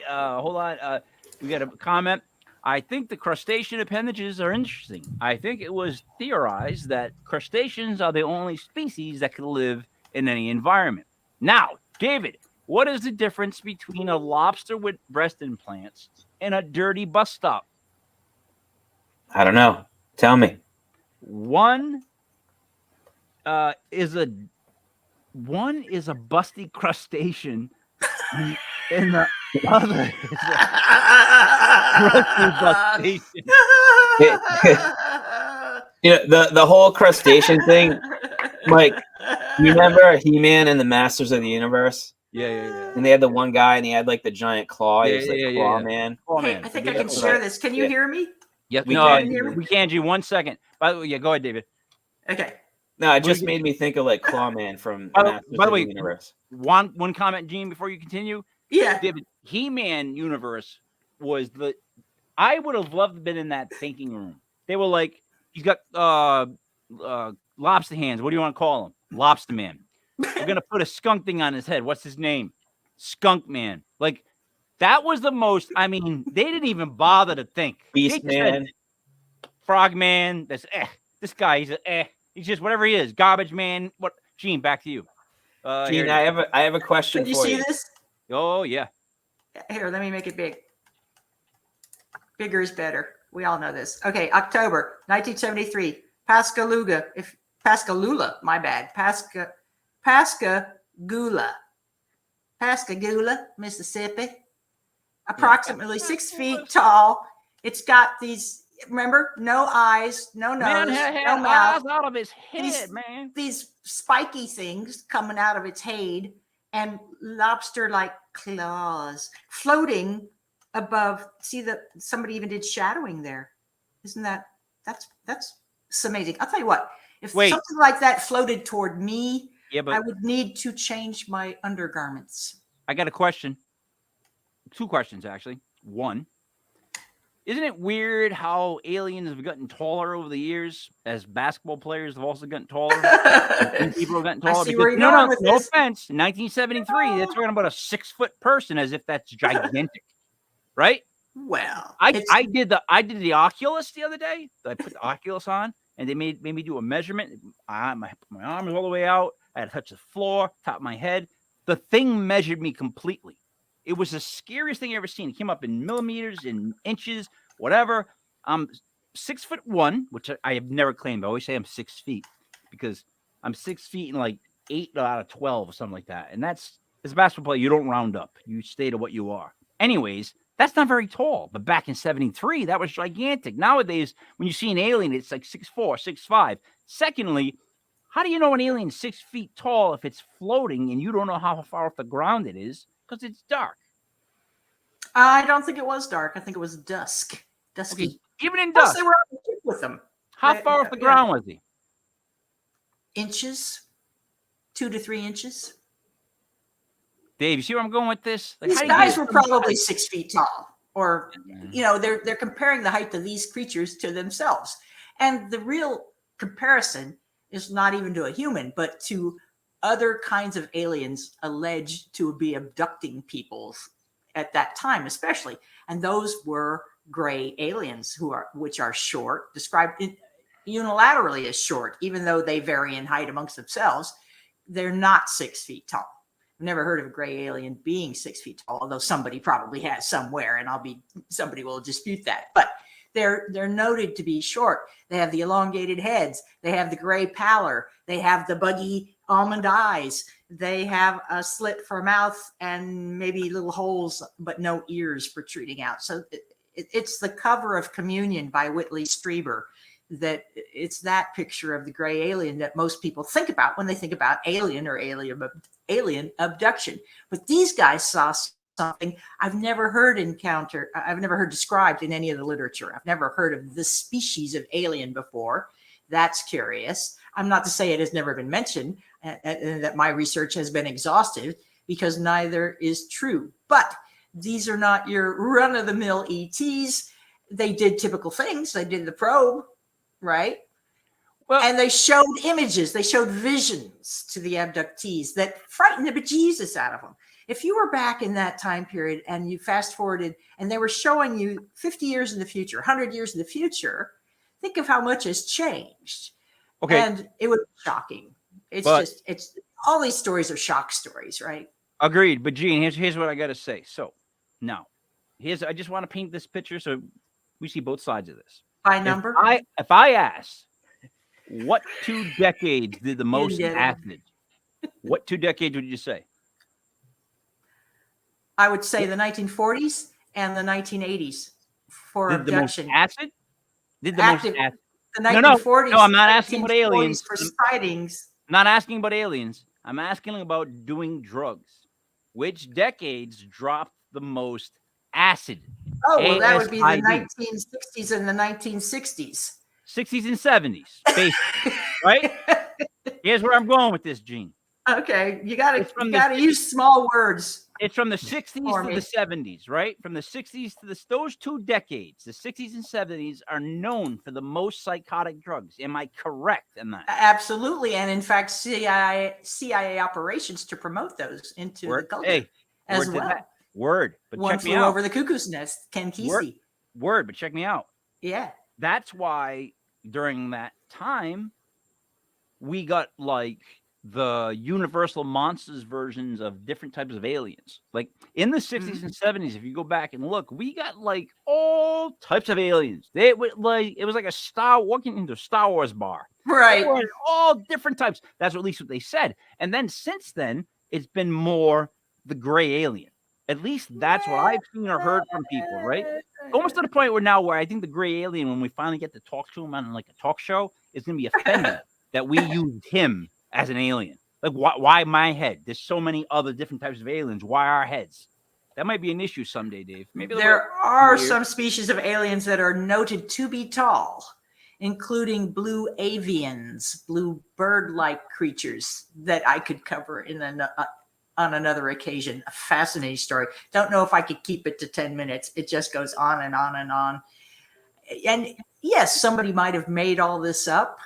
Hold on. We got a comment. I think the crustacean appendages are interesting. I think it was theorized that crustaceans are the only species that can live in any environment. Now, David, what is the difference between a lobster with breast implants and a dirty bus stop? I don't know. Tell me. One is a busty crustacean, and the other is a You know, the whole crustacean thing, Mike, you remember He-Man and the Masters of the Universe? Yeah. And they had the one guy and he had like the giant claw. He was like Claw Man. Hey, I think I can share this. Can you hear me? Yes, we can. You 1 second. By the way, go ahead, David. Okay. No, it just made me think of like Claw Man from Masters by the way, of the Universe. One comment, Gene, before you continue. Yeah. David, He-Man universe was I would have loved to been in that thinking room. They were like, he's got lobster hands. What do you want to call him? Lobster Man. We're gonna put a skunk thing on his head. What's his name? Skunk Man. Like, That was the most. I mean, they didn't even bother to think. Beast Man, Frogman. This guy. He's just whatever he is. Garbage man. What? Gene, back to you. Gene, I have a question Can you for see you. this? Oh yeah. Here, let me make it big. Bigger is better. We all know this. Okay, October 1973. Pascagoula, my bad. Pascagoula, Mississippi. Approximately 6 feet tall. It's got these, remember, no eyes, no nose, Man had no mouth. eyes out of his head, man. These spiky things coming out of its head and lobster-like claws floating above. See that somebody even did shadowing there. Isn't that's amazing. I'll tell you what, if something like that floated toward me, I would need to change my undergarments. I got a question. 2 questions, actually. 1, isn't it weird how aliens have gotten taller over the years as basketball players have also gotten taller? People have gotten taller. I see where you're going with no this. offense. In 1973, they're talking about a 6-foot person as if that's gigantic, right? Well, I did the Oculus the other day. I put the Oculus on, and they made me do a measurement. My arm was all the way out. I had to touch the floor, top of my head. The thing measured me completely. It was the scariest thing I ever seen. It came up in millimeters, in inches, whatever. I'm 6'1", which I have never claimed. I always say I'm 6 feet because I'm 6 feet and like 8 out of 12 or something like that. And as a basketball player, you don't round up. You stay to what you are. Anyways, that's not very tall. But back in 73, that was gigantic. Nowadays, when you see an alien, it's like 6'4", 6'5". Secondly, how do you know an alien's 6 feet tall if it's floating and you don't know how far off the ground it is? Because it's dark. I don't think it was dark. I think it was dusky. Okay. Even in Plus, dusk. they were on the ship with them. How far off the ground was he? Inches, 2 to 3 inches. Dave, you see where I'm going with this? These guys were probably 6 feet tall, or they're comparing the height of these creatures to themselves, and the real comparison is not even to a human, but to other kinds of aliens alleged to be abducting people at that time, especially, and those were gray aliens which are short, described unilaterally as short, even though they vary in height amongst themselves. They're not 6 feet tall. I've never heard of a gray alien being 6 feet tall, although somebody probably has somewhere, and somebody will dispute that. But they're noted to be short. They have the elongated heads. They have the gray pallor. They have the buggy almond eyes. They have a slit for a mouth and maybe little holes, but no ears protruding out. So it's the cover of Communion by Whitley Strieber. It's that picture of the gray alien that most people think about when they think about alien or alien abduction. But these guys saw something I've never heard described in any of the literature. I've never heard of this species of alien before. That's curious. I'm not to say it has never been mentioned and that my research has been exhaustive, because neither is true. But these are not your run-of-the-mill ETs. They did typical things. They did the probe, right? Well, and they showed images. They showed visions to the abductees that frightened the bejesus out of them. If you were back in that time period and you fast forwarded and they were showing you 50 years in the future, 100 years in the future, think of how much has changed. Okay. And it was shocking. It's all these stories are shock stories, right? Agreed. But Gene, here's what I got to say. So now I just want to paint this picture so we see both sides of this. By number? If I ask, what 2 decades did the most acid? What 2 decades would you say? I would say the 1940s and the 1980s for abduction. The most acid? Did the most acid? The 1940s. No, I'm not asking about aliens. For sightings. I'm not asking about aliens. I'm asking about doing drugs. Which decades dropped the most acid? Oh, well, that would be the 1960s and the 1960s. 60s and 70s, basically, right? Here's where I'm going with this, Gene. Okay, you gotta use small words. It's from the 60s to the 70s, right? From the 60s to those 2 decades, the 60s and 70s are known for the most psychotic drugs. Am I correct in that? Absolutely, and in fact, CIA operations to promote those into the culture as well. Word. But One check me Flew out. Over the Cuckoo's Nest, Ken Kesey. Word. But check me out. Yeah. That's why during that time, we got like the Universal Monsters versions of different types of aliens. Like in the 60s and 70s, if you go back and look, we got like all types of aliens. It was like a walking into a Star Wars bar. Right. All different types. That's at least what they said. And then since then, it's been more the gray alien. At least that's what I've seen or heard from people, right? Almost to the point where I think the gray alien, when we finally get to talk to him on like a talk show, is going to be offended that we used him as an alien. Like, why my head? There's so many other different types of aliens. Why our heads? That might be an issue someday, Dave. Maybe there are some species of aliens that are noted to be tall, including blue avians, blue bird-like creatures that I could cover on another occasion. A fascinating story. Don't know if I could keep it to 10 minutes. It just goes on and on and on. And yes, somebody might have made all this up.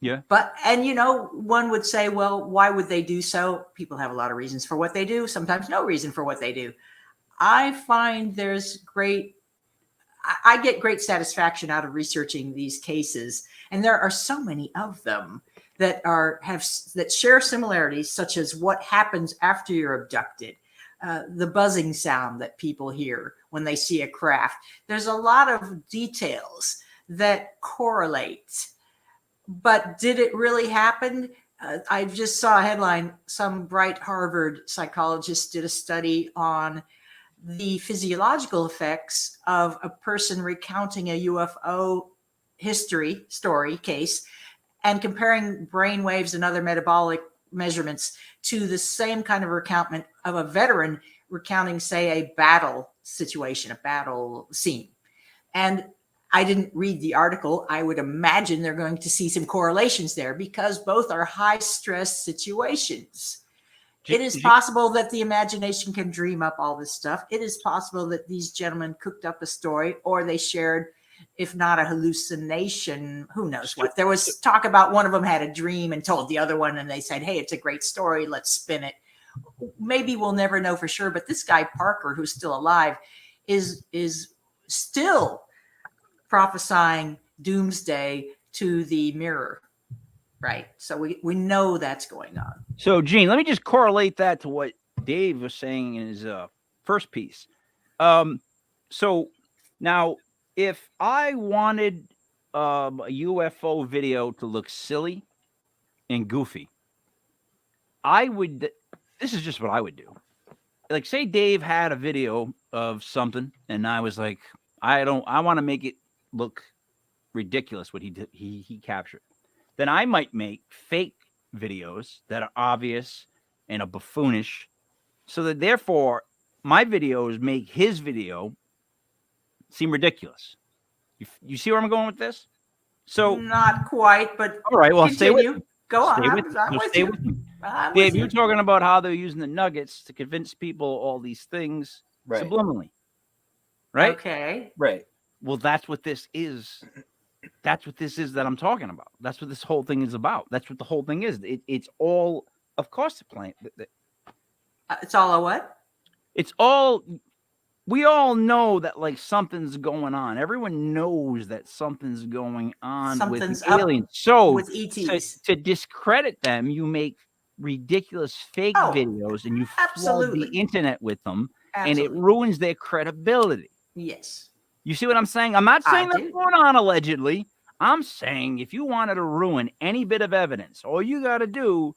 Yeah. But, and one would say, well, why would they do so? People have a lot of reasons for what they do, sometimes no reason for what they do. I find I get great satisfaction out of researching these cases. And there are so many of them that share similarities, such as what happens after you're abducted, the buzzing sound that people hear when they see a craft. There's a lot of details that correlate. But did it really happen? I just saw a headline. Some bright Harvard psychologist did a study on the physiological effects of a person recounting a UFO story case and comparing brain waves and other metabolic measurements to the same kind of recounting of a veteran recounting, say, a battle situation, a battle scene. And I didn't read the article. I would imagine they're going to see some correlations there because both are high stress situations. It is possible that the imagination can dream up all this stuff. It is possible that these gentlemen cooked up a story, or they shared, if not a hallucination, who knows what. There was talk about one of them had a dream and told the other one, and they said, hey, it's a great story. Let's spin it. Maybe we'll never know for sure. But this guy, Parker, who's still alive, is still prophesying doomsday to the mirror, right? So we know that's going on. So, Gene, let me just correlate that to what Dave was saying in his first piece. So now, if I wanted a UFO video to look silly and goofy, this is just what I would do. Like, say Dave had a video of something, and I was like, I want to make it look ridiculous what he captured. Then I might make fake videos that are obvious and are buffoonish, so that therefore my videos make his video seem ridiculous. You see where I'm going with this? So not quite, but all right. Well, continue. stay with me. Go on. Stay with me. Dave, you're talking about how they're using the nuggets to convince people all these things subliminally, right? Okay. Right. Well, that's what this is. That's what this is that I'm talking about. That's what this whole thing is about. That's what the whole thing is. It's all, of course, the plan. It's all a what? It's all. We all know that like something's going on. Everyone knows that something's going on with the aliens. So with ETs. To discredit them, you make ridiculous fake videos and you flood the internet with them, and it ruins their credibility. Yes. You see what I'm saying? I'm not saying that's going on allegedly. I'm saying if you wanted to ruin any bit of evidence, all you got to do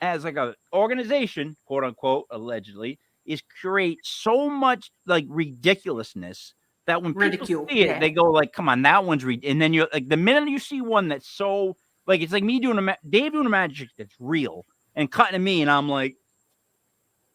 as like a organization, quote unquote, allegedly, is create so much like ridiculousness that when people see it, they go like, come on, that one's and then you're like, the minute you see one that's so like, it's like me doing Dave doing a magic that's real and cutting to me, and I'm like,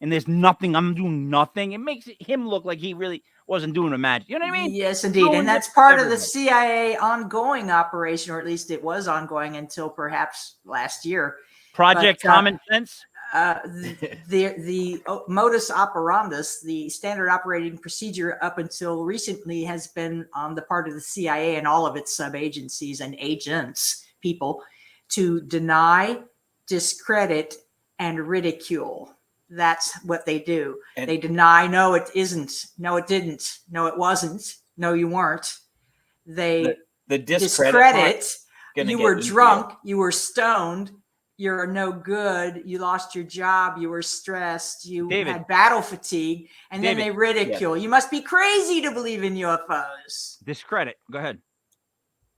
and there's nothing, I'm doing nothing. It makes him look like he really wasn't doing a magic. You know what I mean? Yes, indeed. And that's part of the CIA ongoing operation, or at least it was ongoing until perhaps last year. Project Common Sense? The modus operandus, the standard operating procedure up until recently, has been on the part of the CIA and all of its sub-agencies and agents, people, to deny, discredit, and ridicule. That's what they do. And they deny, no, it isn't. No, it didn't. No, it wasn't. No, you weren't. They the discredit. You were easier. drunk. You were stoned. You're no good. You lost your job. You were stressed. You had battle fatigue. And then they ridicule. You must be crazy to believe in UFOs. Discredit. Go ahead.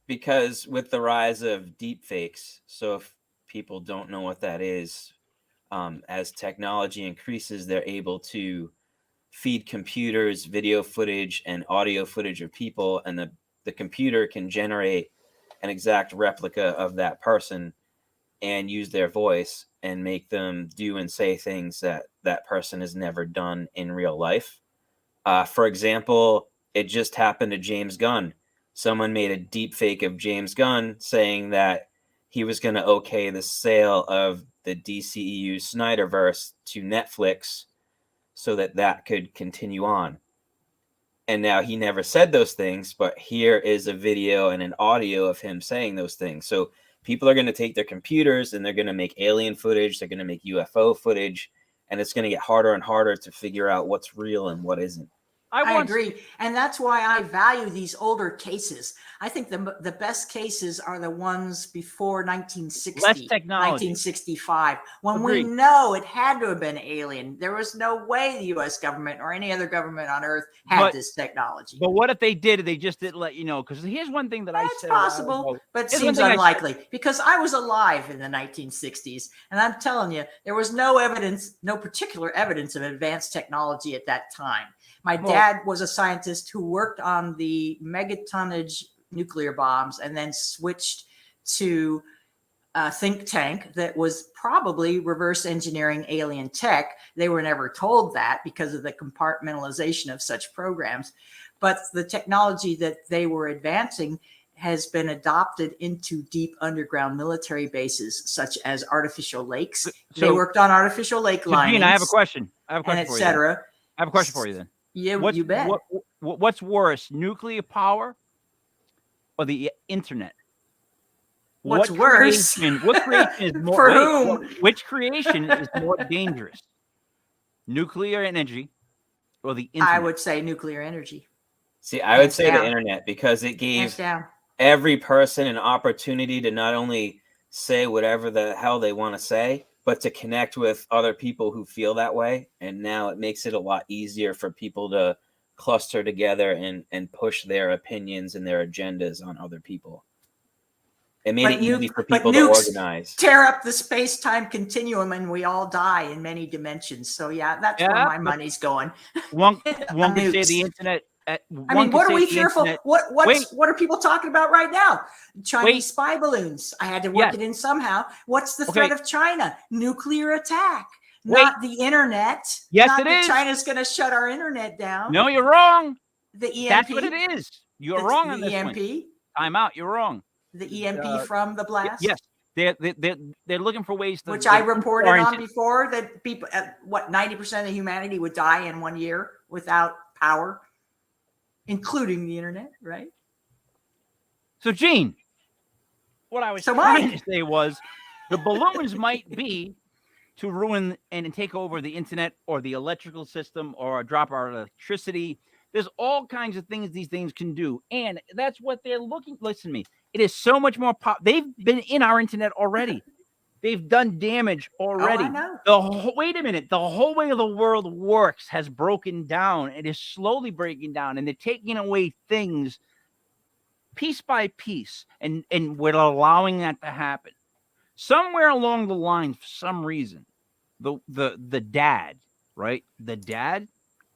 Because with the rise of deep fakes, so if people don't know what that is, as technology increases, they're able to feed computers video footage and audio footage of people, and the computer can generate an exact replica of that person and use their voice and make them do and say things that that person has never done in real life. For example, it just happened to James Gunn. Someone made a deep fake of James Gunn saying that he was going to okay the sale of the DCEU Snyderverse to Netflix so that that could continue on. And now he never said those things, but here is a video and an audio of him saying those things. So people are going to take their computers and they're going to make alien footage. They're going to make UFO footage, and it's going to get harder and harder to figure out what's real and what isn't. I agree. And that's why I value these older cases. I think the best cases are the ones before 1960, less technology. 1965, when we know it had to have been alien. There was no way the U.S. government or any other government on Earth had this technology. But what if they did? They just didn't let you know. Because here's one thing that I said. It's possible, but it seems unlikely because I was alive in the 1960s. And I'm telling you, there was no evidence, no particular evidence of advanced technology at that time. My dad was a scientist who worked on the megatonnage nuclear bombs and then switched to a think tank that was probably reverse engineering alien tech. They were never told that because of the compartmentalization of such programs. But the technology that they were advancing has been adopted into deep underground military bases, such as artificial lakes. So, they worked on artificial lake linings. Gene, I have a question. I have a question for you. I have a question for you then. Yeah, you bet. What's worse, nuclear power or the internet? What's worse? What creation is more? For whom? Which creation is more dangerous? Nuclear energy or the internet? I would say nuclear energy. See, I would say the internet because it gave every person an opportunity to not only say whatever the hell they want to say, but to connect with other people who feel that way. And now it makes it a lot easier for people to cluster together and push their opinions and their agendas on other people. It made it easy for people to organize. Tear up the space-time continuum and we all die in many dimensions. So yeah, that's where my money's going. One could say the internet. I mean, what are we fearful? What are people talking about right now? Chinese spy balloons. I had to work it in somehow. What's the threat of China? Nuclear attack, not the internet. Yes, not it that is. China's going to shut our internet down. No, you're wrong. The EMP. That's what it is. You're wrong on this EMP. One. Time out. You're wrong. The EMP from the blast. Yes, they're looking for ways to. Which I reported on before that people, 90% of humanity would die in 1 year without power, including the internet, right? So, Gene, what I was trying to say was the balloons might be to ruin and take over the internet or the electrical system or drop our electricity. There's all kinds of things these things can do. And that's what they're looking. Listen to me. It is so much more they've been in our internet already. They've done damage already. Oh, I know. Wait a minute. The whole way the world works has broken down. It is slowly breaking down, and they're taking away things piece by piece, and we're allowing that to happen. Somewhere along the line, for some reason, the dad, right? The dad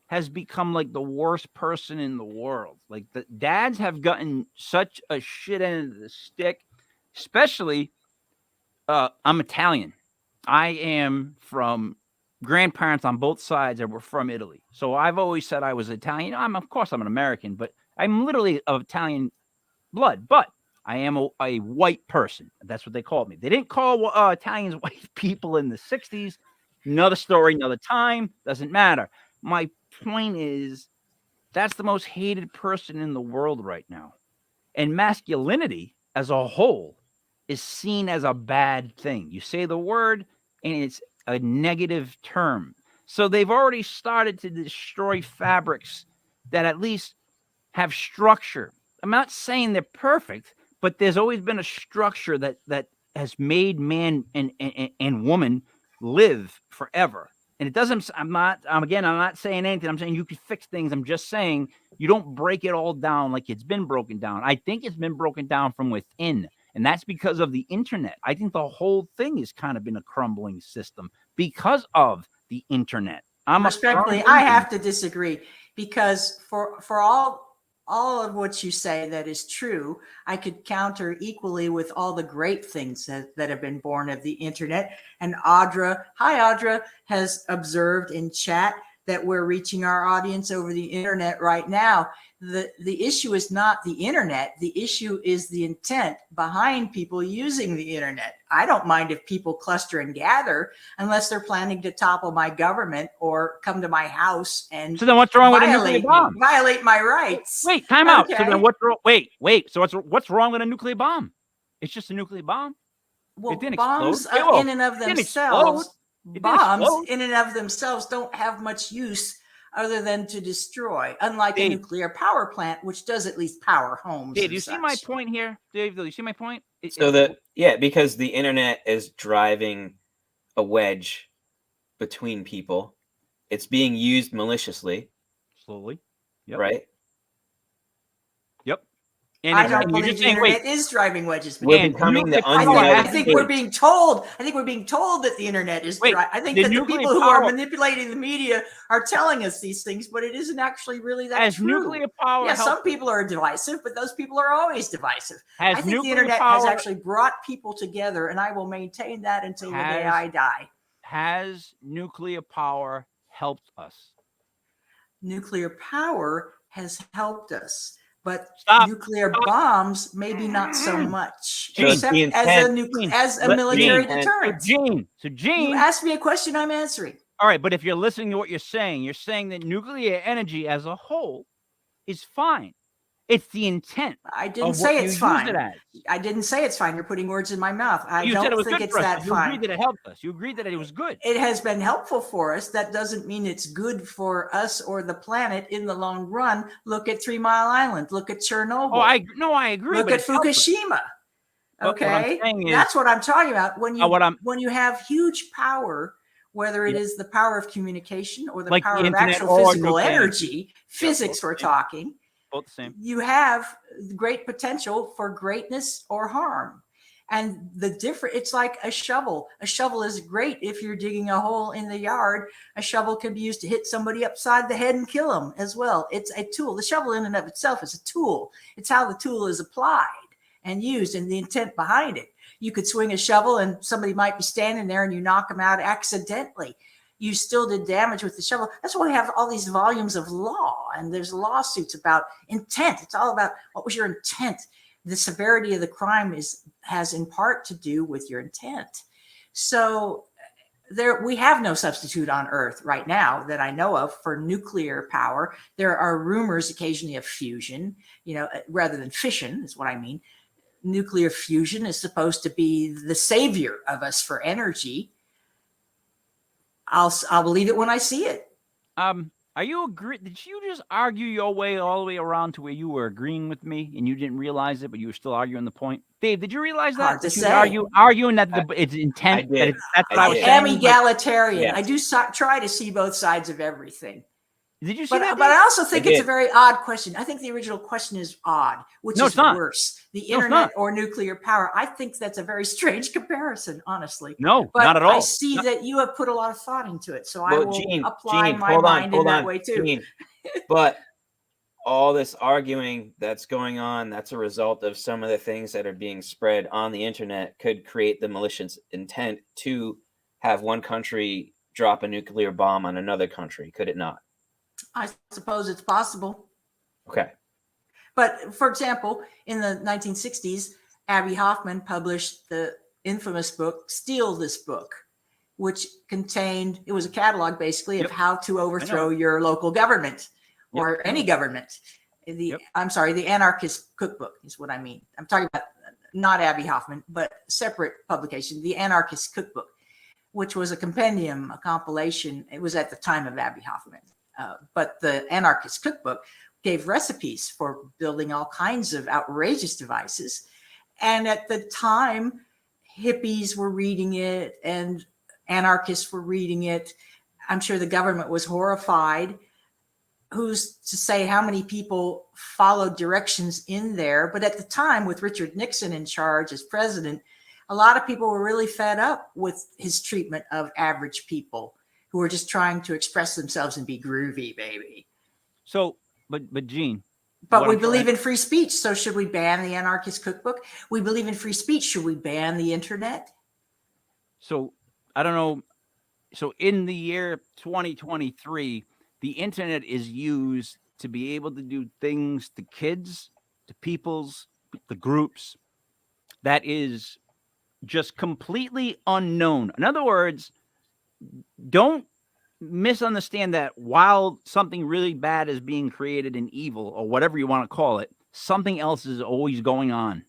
has become like the worst person in the world. Like the dads have gotten such a shit end of the stick, especially. I'm Italian. I am from grandparents on both sides that were from Italy. So I've always said I was Italian. Of course I'm an American, but I'm literally of Italian blood. But I am a white person. That's what they called me. They didn't call Italians white people in the 60s. Another story, another time. Doesn't matter. My point is that's the most hated person in the world right now. And masculinity as a whole is seen as a bad thing. You say the word and it's a negative term. So they've already started to destroy fabrics that at least have structure. I'm not saying they're perfect, but there's always been a structure that has made man and woman live forever. And it doesn't, I'm not saying anything. I'm saying you can fix things. I'm just saying you don't break it all down like it's been broken down. I think it's been broken down from within. And that's because of the internet. I think the whole thing has kind of been a crumbling system because of the internet. Respectfully, I have to disagree, because for all of what you say that is true, I could counter equally with all the great things that have been born of the internet. And Audra, hi Audra, has observed in chat that we're reaching our audience over the internet right now. The issue is not the internet. The issue is the intent behind people using the internet. I don't mind if people cluster and gather, unless they're planning to topple my government or come to my house and so then what's wrong with a nuclear bomb? Violate my rights. Wait, time out. So then what's wrong? Wait. So what's wrong with a nuclear bomb? It's just a nuclear bomb. Well, it didn't bombs explode. in and of themselves, in and of themselves don't have much use other than to destroy, unlike a nuclear power plant, which does at least power homes. Dave, you see my point here? Dave, do you see my point? Because the internet is driving a wedge between people. It's being used maliciously. Slowly. Yep. Right? Yep. And I don't believe the internet is driving wedges. We're becoming the I think we're being told. I think we're being told that the internet is. I think that the people who are manipulating the media are telling us these things, but it isn't actually really that true. Nuclear power. Yeah, some people are divisive, but those people are always divisive. I think the internet has actually brought people together, and I will maintain that until the day I die. Has nuclear power helped us? Nuclear power has helped us. But nuclear bombs, maybe not so much, except as a military deterrent. Gene, you asked me a question, I'm answering. All right, but if you're listening to what you're saying that nuclear energy as a whole is fine. It's the intent. I didn't say it's fine. I didn't say it's fine. You're putting words in my mouth. I don't think it's that fine. You agreed that it helped us. You agreed that it was good. It has been helpful for us. That doesn't mean it's good for us or the planet in the long run. Look at 3 Mile Island. Look at Chernobyl. Oh, I agree. Look at Fukushima. Okay, that's what I'm talking about. When you have huge power, whether it is the power of communication or the power of actual physical energy, physics we're talking. Both the same. You have great potential for greatness or harm. And it's like a shovel. A shovel is great if you're digging a hole in the yard. A shovel can be used to hit somebody upside the head and kill them as well. It's a tool. The shovel in and of itself is a tool. It's how the tool is applied and used and the intent behind it. You could swing a shovel and somebody might be standing there and you knock them out accidentally. You still did damage with the shovel. That's why we have all these volumes of law, and there's lawsuits about intent. It's all about what was your intent. The severity of the crime has in part to do with your intent. So we have no substitute on Earth right now that I know of for nuclear power. There are rumors occasionally of fusion, rather than fission is what I mean. Nuclear fusion is supposed to be the savior of us for energy. I'll believe it when I see it. Are you agree? Did you just argue your way all the way around to where you were agreeing with me and you didn't realize it, but you were still arguing the point? Dave, did you realize that? Hard to say. Arguing that it's intent. I am egalitarian. Yeah. I do try to see both sides of everything. Did you see that? But I also think it's a very odd question. I think the original question is odd, which is worse. The internet or nuclear power. I think that's a very strange comparison, honestly. No, not at all. I see that you have put a lot of thought into it. So I will apply my mind in that way too. But all this arguing that's going on, that's a result of some of the things that are being spread on the internet could create the malicious intent to have one country drop a nuclear bomb on another country. Could it not? I suppose it's possible. Okay. But for example, in the 1960s, Abby Hoffman published the infamous book, Steal This Book, which it was a catalog basically of how to overthrow your local government or any government. The Anarchist Cookbook is what I mean. I'm talking about not Abby Hoffman, but separate publication, the Anarchist Cookbook. which was a compendium, a compilation. It was at the time of Abby Hoffman. But the Anarchist Cookbook gave recipes for building all kinds of outrageous devices. And at the time, hippies were reading it and anarchists were reading it. I'm sure the government was horrified. Who's to say how many people followed directions in there? But at the time, with Richard Nixon in charge as president, a lot of people were really fed up with his treatment of average people who were just trying to express themselves and be groovy, baby. So, but Gene. But we believe in free speech. So should we ban the Anarchist Cookbook? We believe in free speech. Should we ban the internet? So I don't know. So in the year 2023, the internet is used to be able to do things to kids, to peoples, the groups that is just completely unknown. In other words, don't misunderstand that while something really bad is being created and evil or whatever you want to call it, something else is always going on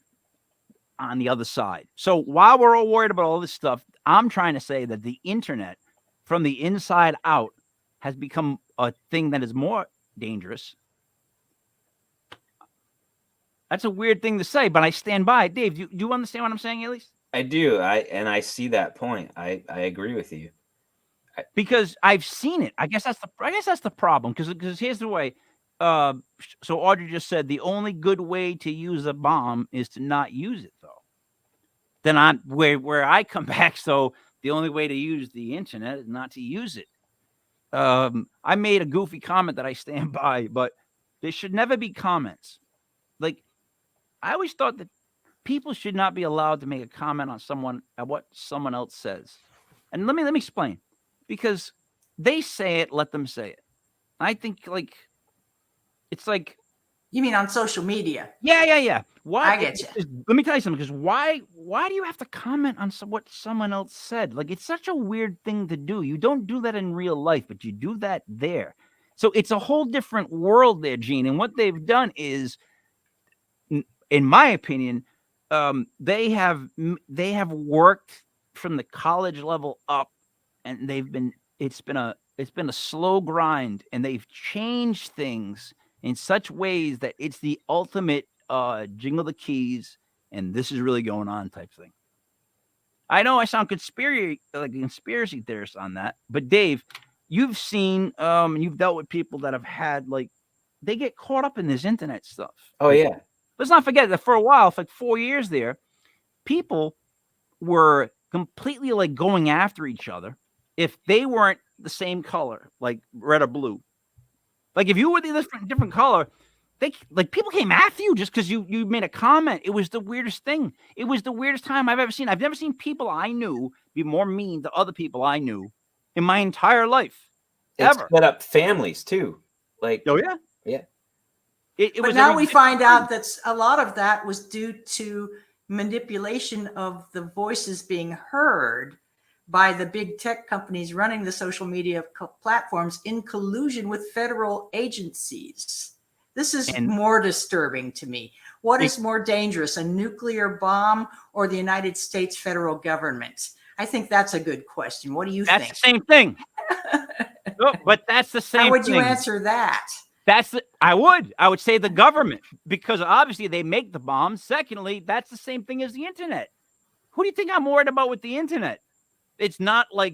the other side. So while we're all worried about all this stuff, I'm trying to say that the internet from the inside out has become a thing that is more dangerous. That's a weird thing to say, but I stand by it. Dave, do you understand what I'm saying, at least? I do. I see that point. I agree with you. Because I've seen it. I guess that's the problem. Because here's the way. So Audrey just said the only good way to use a bomb is to not use it, though. Then where I come back. So the only way to use the internet is not to use it. I made a goofy comment that I stand by, but there should never be comments. Like, I always thought that people should not be allowed to make a comment on what someone else says. And let me explain. Because they say it, let them say it. I think it's like. You mean on social media? Yeah. Why? I get you. Let me tell you something. Because why do you have to comment on what someone else said? Like, it's such a weird thing to do. You don't do that in real life, but you do that there. So it's a whole different world there, Gene. And what they've done is, in my opinion, they have worked from the college level up, and it's been a slow grind, and they've changed things in such ways that it's the ultimate jingle the keys, and this is really going on type thing. I know I sound like a conspiracy theorist on that, but Dave, you've seen you've dealt with people that have had they get caught up in this internet stuff. Oh yeah. Let's not forget that for a while, for 4 years there, people were completely going after each other if they weren't the same color, like red or blue. Like if you were the different color, people came after you just because you made a comment. It was the weirdest thing. It was the weirdest time I've ever seen. I've never seen people I knew be more mean to other people I knew in my entire life. It's split up families too. Oh yeah. Yeah. But now we find out that a lot of that was due to manipulation of the voices being heard by the big tech companies running the social media platforms in collusion with federal agencies. This is more disturbing to me. What is more dangerous, a nuclear bomb or the United States federal government? I think that's a good question. What do you think? That's the same thing. No, but that's the same thing. How would you answer that? I would say the government, because obviously they make the bombs. Secondly, that's the same thing as the internet. Who do you think I'm worried about with the internet? It's not like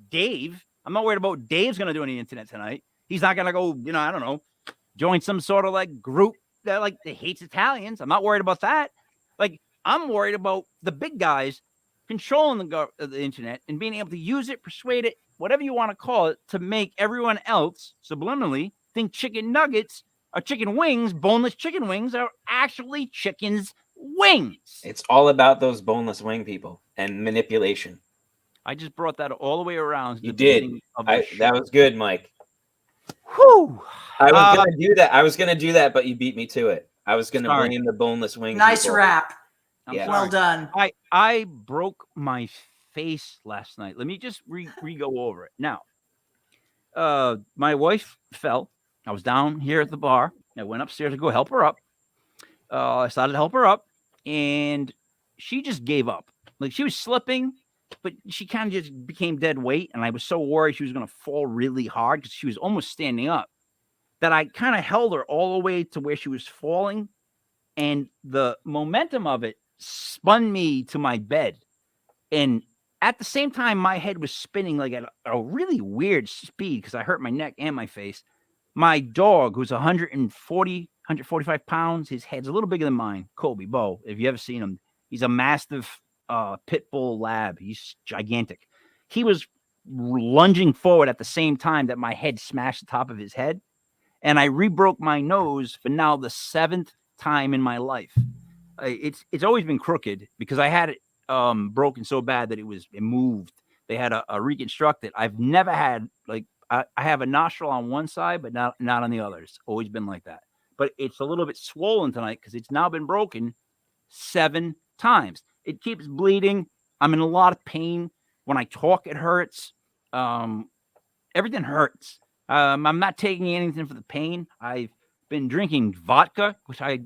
Dave. I'm not worried about Dave's going to do any internet tonight. He's not going to go, I don't know, join some sort of group that hates Italians. I'm not worried about that. I'm worried about the big guys controlling the internet and being able to use it, persuade it, whatever you want to call it, to make everyone else subliminally think chicken nuggets or chicken wings, boneless chicken wings, are actually chicken's wings. It's all about those boneless wing people and manipulation. I just brought that all the way around. You did. That was good, Mike. Whew. I was gonna do that. I was gonna do that, but you beat me to it. I was gonna bring in the boneless wing. Nice people. wrap. Yeah. Well done. I broke my face last night. Let me just re-go over it. Now, my wife fell. I was down here at the bar. I went upstairs to go help her up. I started to help her up, and she just gave up. She was slipping, but she kind of just became dead weight, and I was so worried she was going to fall really hard because she was almost standing up, that I kind of held her all the way to where she was falling, and the momentum of it spun me to my bed. And at the same time, my head was spinning like at a really weird speed because I hurt my neck and my face. My dog, who's 145 pounds, his head's a little bigger than mine, Kobe Bo, if you ever seen him. He's a mastiff pit bull lab. He's gigantic. He was lunging forward at the same time that my head smashed the top of his head. And I rebroke my nose for now the 7th time in my life. It's always been crooked because I had it broken so bad that it moved. They had a reconstructed. I've never had I have a nostril on one side, but not on the other. It's always been like that. But it's a little bit swollen tonight because it's now been broken 7 times. It keeps bleeding. I'm in a lot of pain. When I talk, it hurts. Everything hurts. I'm not taking anything for the pain. I've been drinking vodka, which I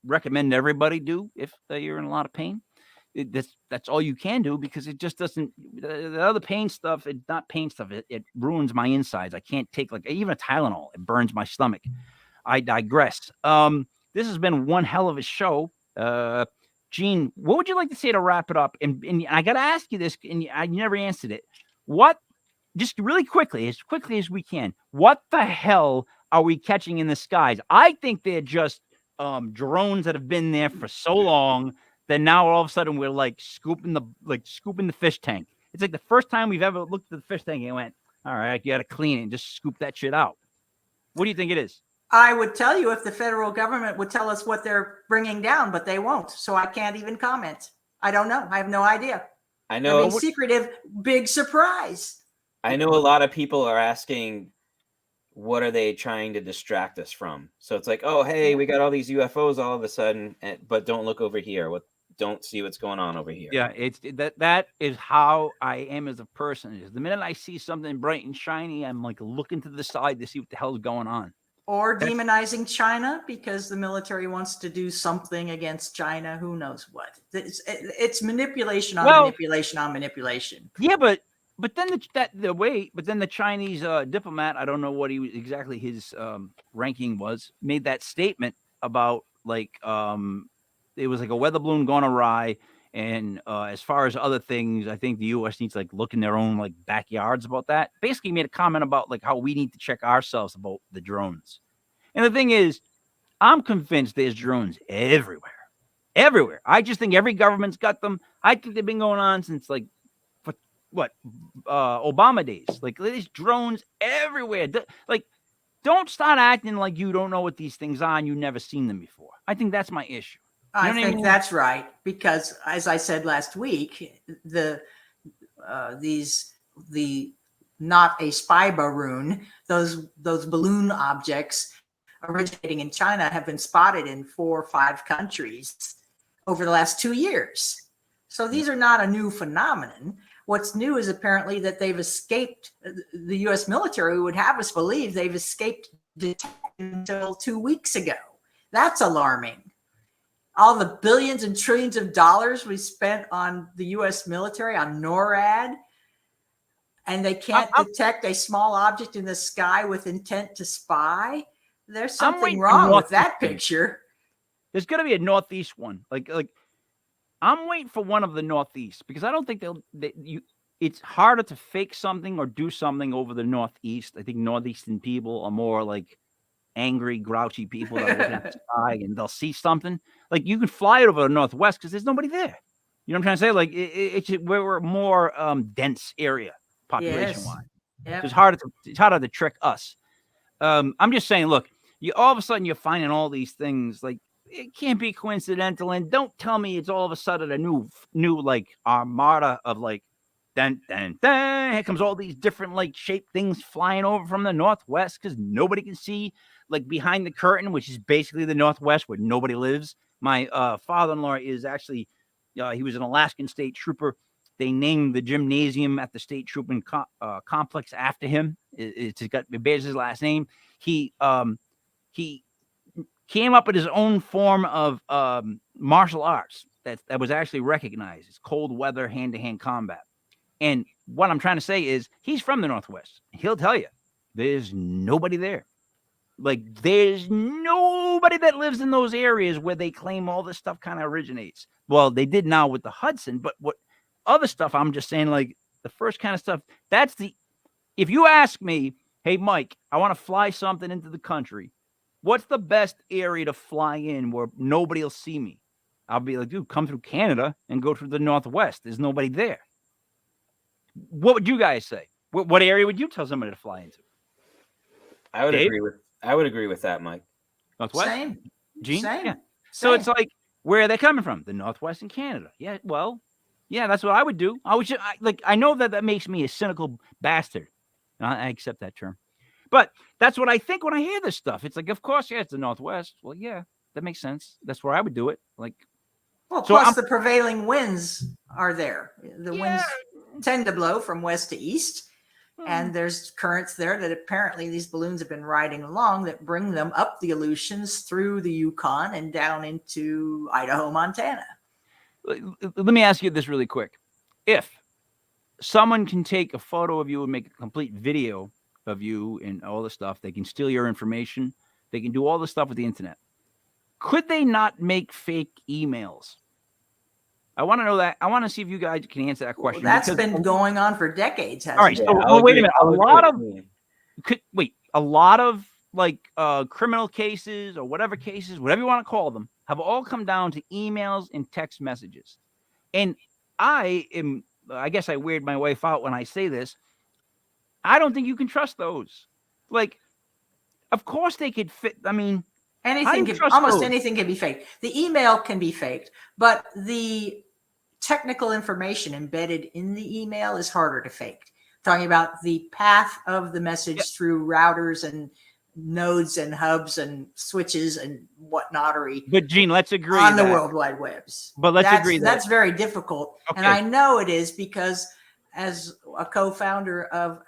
recommend everybody do if you're in a lot of pain. That's all you can do because it just doesn't. The other pain stuff, it's not pain stuff. It ruins my insides. I can't take even a Tylenol. It burns my stomach. I digress. This has been one hell of a show. Gene, what would you like to say to wrap it up? And I got to ask you this, and I never answered it. What? Just really quickly as we can. What the hell are we catching in the skies? I think they're just drones that have been there for so long that now all of a sudden we're scooping the fish tank. It's like the first time we've ever looked at the fish tank and went, all right, you got to clean it and just scoop that shit out. What do you think it is? I would tell you if the federal government would tell us what they're bringing down, but they won't. So I can't even comment. I don't know. I have no idea. I know. I mean, secretive, big surprise. I know a lot of people are asking, what are they trying to distract us from? So it's like, oh, hey, we got all these UFOs all of a sudden, but don't look over here. Don't see what's going on over here. Yeah, that is how I am as a person. Is the minute I see something bright and shiny, I'm looking to the side to see what the hell's going on. Or demonizing China because the military wants to do something against China. Who knows what? It's manipulation on manipulation on manipulation. Yeah, but then the Chinese diplomat, I don't know what exactly his ranking was, made that statement about it was like a weather balloon gone awry. And as far as other things, I think the U.S. needs to look in their own backyards about that. Basically made a comment about how we need to check ourselves about the drones. And the thing is, I'm convinced there's drones everywhere. Everywhere. I just think every government's got them. I think they've been going on since Obama days. There's drones everywhere. Don't start acting like you don't know what these things are and you've never seen them before. I think that's my issue. I think that's right, because as I said last week, the not a spy balloon, those balloon objects originating in China have been spotted in 4 or 5 countries over the last 2 years. So these are not a new phenomenon. What's new is apparently that they've escaped. The U.S. military would have us believe they've escaped detection until 2 weeks ago. That's alarming. All the billions and trillions of dollars we spent on the U.S. military, on NORAD, and they can't detect a small object in the sky with intent to spy. There's something wrong with that picture. There's going to be a Northeast one. I'm waiting for one of the Northeast because I don't think it's harder to fake something or do something over the Northeast. I think Northeastern people are more angry, grouchy people that look at the sky and they'll see something. You can fly it over the Northwest because there's nobody there. You know what I'm trying to say? We're a more dense area population-wise. Yes. Yep. It's harder to trick us. I'm just saying, look, all of a sudden you're finding all these things. It can't be coincidental, and don't tell me it's all of a sudden a new armada of then here comes all these different shaped things flying over from the Northwest because nobody can see behind the curtain, which is basically the Northwest where nobody lives. My father-in-law is actually he was an Alaskan state trooper. They named the gymnasium at the state trooping complex after him. It bears his last name. He came up with his own form of martial arts that was actually recognized. It's cold weather hand-to-hand combat. And what I'm trying to say is he's from the Northwest. He'll tell you there's nobody there. Like, there's nobody that lives in those areas where they claim all this stuff kind of originates. Well, they did now with the Hudson, but what other stuff, I'm just saying, like, the first kind of stuff, if you ask me, hey, Mike, I want to fly something into the country, what's the best area to fly in where nobody will see me? I'll be like, dude, come through Canada and go through the Northwest. There's nobody there. What would you guys say? What area would you tell somebody to fly into? I would agree with that, Mike. Northwest? Same. Gene? Same. Yeah. So it's like, where are they coming from? The Northwest and Canada. Yeah, well, yeah, that's what I would do. I know that makes me a cynical bastard. I accept that term. But that's what I think when I hear this stuff. It's like, of course, yeah, it's the Northwest. Well, yeah, that makes sense. That's where I would do it. Like, well, plus the prevailing winds are there. The winds tend to blow from west to east. And there's currents there that apparently these balloons have been riding along that bring them up the Aleutians through the Yukon and down into Idaho, Montana. Let me ask you this really quick. If someone can take a photo of you and make a complete video of you and all the stuff, they can steal your information, they can do all the stuff with the internet. Could they not make fake emails? I want to know that. I want to see if you guys can answer that question. Well, that's been going on for decades. All right. So wait a minute. A lot of like criminal cases or whatever cases, whatever you want to call them, have all come down to emails and text messages. And I guess I weird my wife out when I say this. I don't think you can trust those. Like, of course they could fit. I mean, almost anything can be faked. The email can be faked, but the technical information embedded in the email is harder to fake. Talking about the path of the message through routers and nodes and hubs and switches and whatnot. But Gene, let's agree on the World Wide Webs. But let's agree that's very difficult, and I know it is because as a co-founder of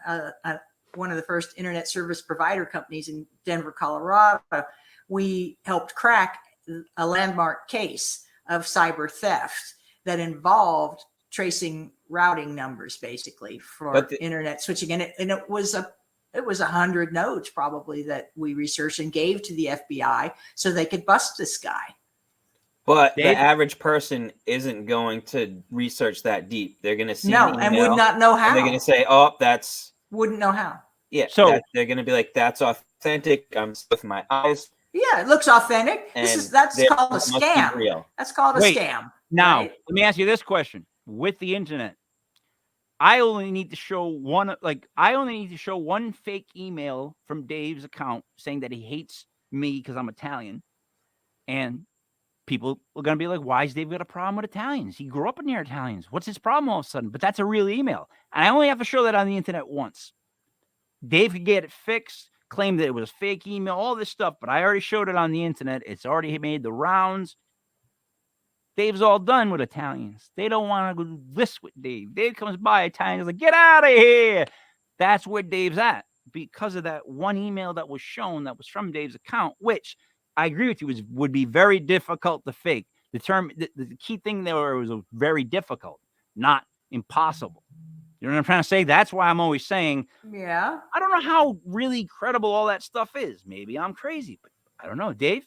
one of the first internet service provider companies in Denver, Colorado, we helped crack a landmark case of cyber theft that involved tracing routing numbers basically for internet switching. And it was 100 nodes probably that we researched and gave to the FBI so they could bust this guy. But the average person isn't going to research that deep. They're going to see and would not know how. They're going to say, "Oh, wouldn't know how." Yeah, so they're going to be like, "That's authentic. I'm with my eyes." Yeah, it looks authentic. That's called a scam. That's called a scam. Now, let me ask you this question: with the internet, I only need to show one fake email from Dave's account saying that he hates me because I'm Italian, and people are going to be like, why is Dave got a problem with Italians? He grew up near Italians. What's his problem all of a sudden? But that's a real email. And I only have to show that on the internet once. Dave could get it fixed, claim that it was a fake email, all this stuff, but I already showed it on the internet. It's already made the rounds. Dave's all done with Italians. They don't want to go list with Dave. Dave comes by, Italians like, get out of here. That's where Dave's at. Because of that one email that was shown that was from Dave's account, which I agree with you, would be very difficult to fake. The key thing there was very difficult, not impossible. You know what I'm trying to say? That's why I'm always saying, yeah. I don't know how really credible all that stuff is. Maybe I'm crazy, but I don't know. Dave?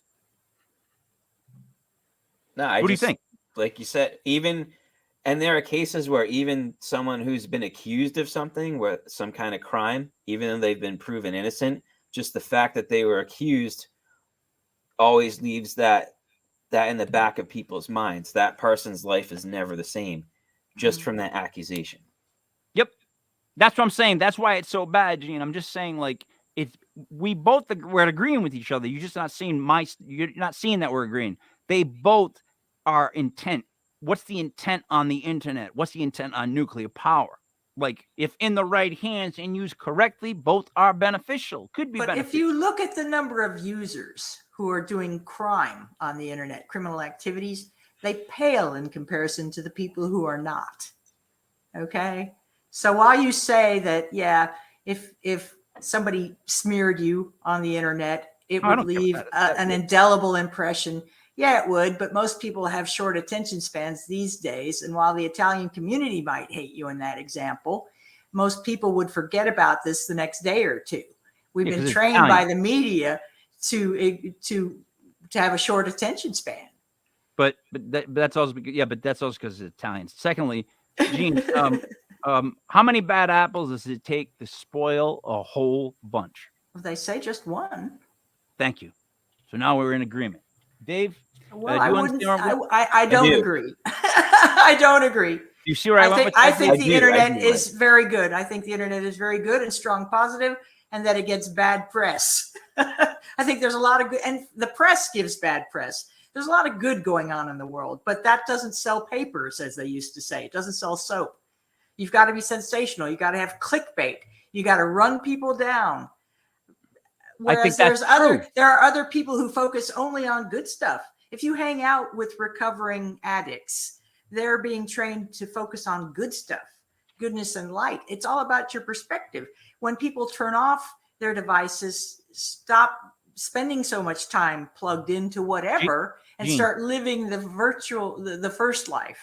No, what do you think? Like you said, and there are cases where even someone who's been accused of something, where some kind of crime, even though they've been proven innocent, just the fact that they were accused always leaves that in the back of people's minds. That person's life is never the same just from that accusation. Yep. That's what I'm saying. That's why it's so bad, Gene. I'm just saying, like, we're agreeing with each other. You're just not seeing you're not seeing that we're agreeing. They both are intent. What's the intent on the internet? What's the intent on nuclear power? Like, if in the right hands and used correctly, both are beneficial. Could be beneficial. But if you look at the number of users who are doing crime on the internet, criminal activities, they pale in comparison to the people who are not. Okay? So while you say that, yeah, if somebody smeared you on the internet, it would leave an indelible impression. Yeah, it would, but most people have short attention spans these days. And while the Italian community might hate you in that example, most people would forget about this the next day or two. We've been trained by the media to have a short attention span. But that's also because it's Italians. Secondly, Gene, how many bad apples does it take to spoil a whole bunch? They say just one. Thank you. So now we're in agreement. Dave, well, I don't agree. I don't agree. You see where I went with that? I think the internet is very good. I think the internet is very good and strong positive, and that it gets bad press. I think there's a lot of good, and the press gives bad press. There's a lot of good going on in the world, but that doesn't sell papers, as they used to say. It doesn't sell soap. You've got to be sensational. You got to have clickbait. You got to run people down. Whereas there are other people who focus only on good stuff. If you hang out with recovering addicts, they're being trained to focus on good stuff, goodness and light. It's all about your perspective. When people turn off their devices, stop spending so much time plugged into whatever, and start living the first life,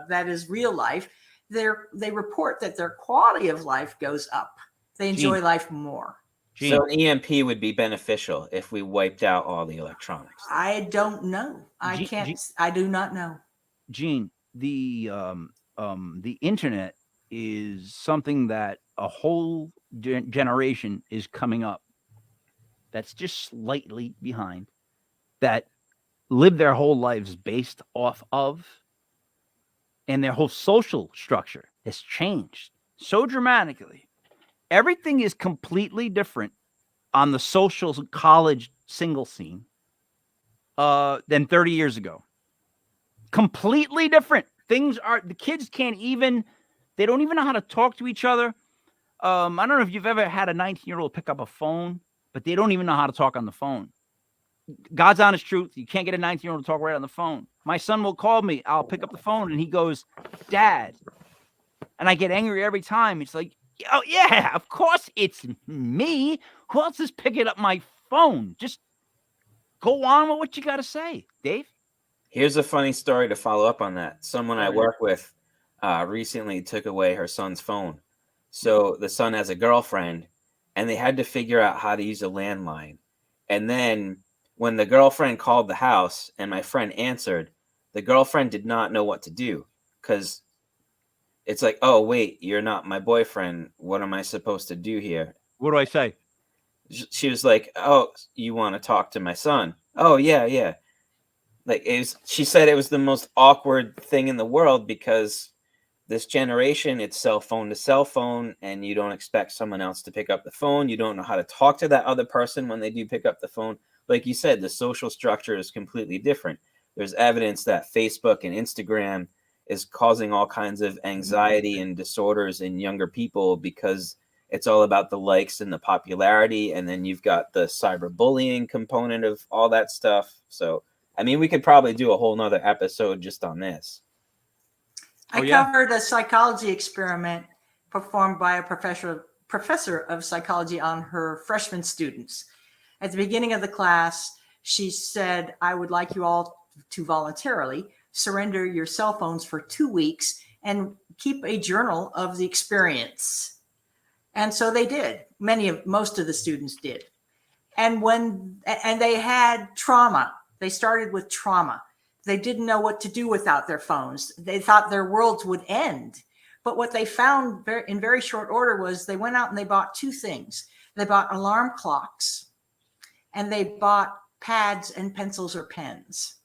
that is real life, they report that their quality of life goes up. They enjoy life more. So an EMP would be beneficial if we wiped out all the electronics. I don't know. I do not know. Gene, the internet is something that a whole generation is coming up that's just slightly behind, that live their whole lives based off of, and their whole social structure has changed so dramatically. Everything is completely different on the social college single scene than 30 years ago. Completely different. The kids they don't even know how to talk to each other. I don't know if you've ever had a 19-year-old pick up a phone, but they don't even know how to talk on the phone. God's honest truth. You can't get a 19-year-old to talk right on the phone. My son will call me. I'll pick up the phone and he goes, "Dad." And I get angry every time. It's like, oh, yeah, of course it's me. Who else is picking up my phone? Just go on with what you got to say, Dave. Here's a funny story to follow up on that. Someone I work with recently took away her son's phone. So the son has a girlfriend, and they had to figure out how to use a landline. And then when the girlfriend called the house and my friend answered, the girlfriend did not know what to do, because it's like, oh, wait, you're not my boyfriend. What am I supposed to do here? What do I say? She was like, oh, you want to talk to my son? Oh, yeah. Like, she said it was the most awkward thing in the world, because this generation, it's cell phone to cell phone, and you don't expect someone else to pick up the phone. You don't know how to talk to that other person when they do pick up the phone. Like you said, the social structure is completely different. There's evidence that Facebook and Instagram is causing all kinds of anxiety and disorders in younger people, because it's all about the likes and the popularity. And then you've got the cyberbullying component of all that stuff. So, I mean, we could probably do a whole nother episode just on this. I covered a psychology experiment performed by a professor of psychology on her freshman students. At the beginning of the class, she said, I would like you all to voluntarily surrender your cell phones for 2 weeks and keep a journal of the experience. And so they did. Most of the students did. And they had trauma. They started with trauma. They didn't know what to do without their phones. They thought their worlds would end. But what they found in very short order was they went out and they bought two things. They bought alarm clocks, and they bought pads and pencils or pens.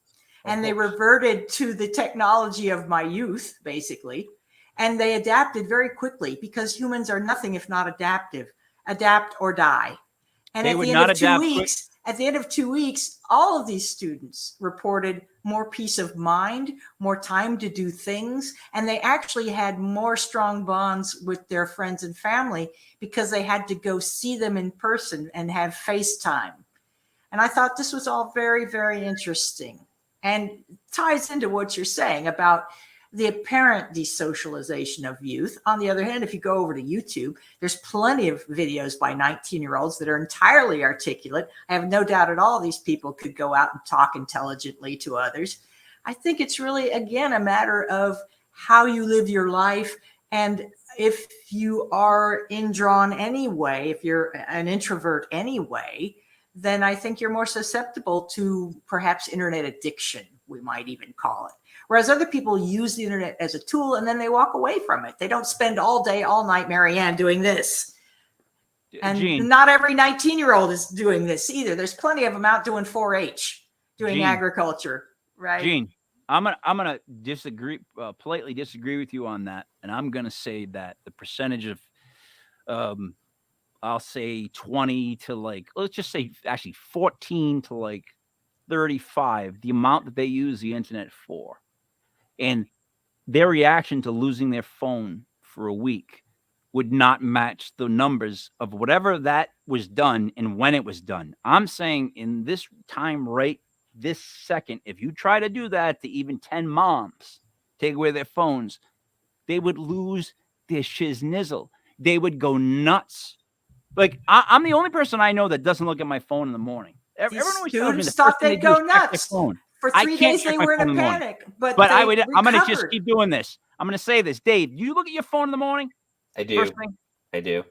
And they reverted to the technology of my youth, basically. And they adapted very quickly, because humans are nothing if not adaptive. Adapt or die. And at the end of 2 weeks, all of these students reported more peace of mind, more time to do things, and they actually had more strong bonds with their friends and family, because they had to go see them in person and have FaceTime. And I thought this was all very, very interesting, and ties into what you're saying about the apparent desocialization of youth. On the other hand, if you go over to YouTube, there's plenty of videos by 19-year-olds that are entirely articulate. I have no doubt at all these people could go out and talk intelligently to others. I think it's really, again, a matter of how you live your life. And if you are indrawn anyway, if you're an introvert anyway, then I think you're more susceptible to perhaps internet addiction, we might even call it. Whereas other people use the internet as a tool and then they walk away from it. They don't spend all day, all night, Marianne, doing this. And Gene, not every 19-year-old is doing this either. There's plenty of them out doing 4-H, doing agriculture, right? Gene, I'm gonna disagree, politely disagree with you on that, and I'm gonna say that the percentage of, I'll say 20 to like, let's just say actually 14 to like 35, the amount that they use the internet for, and their reaction to losing their phone for a week would not match the numbers of whatever that was done and when it was done. I'm saying in this time, right this second, if you try to do that to even 10 moms, take away their phones, they would lose their shiznizzle. They would go nuts. Like, I'm the only person I know that doesn't look at my phone in the morning. Everyone always tells me the thought first thing they'd they do go is check their nuts. phone. For I 3 can't days, check they my were in phone a in the morning. panic. But I'm going to just recovered. keep doing this. I'm going to say this. Dave, do you look at your phone in the morning? I do. First thing? I do.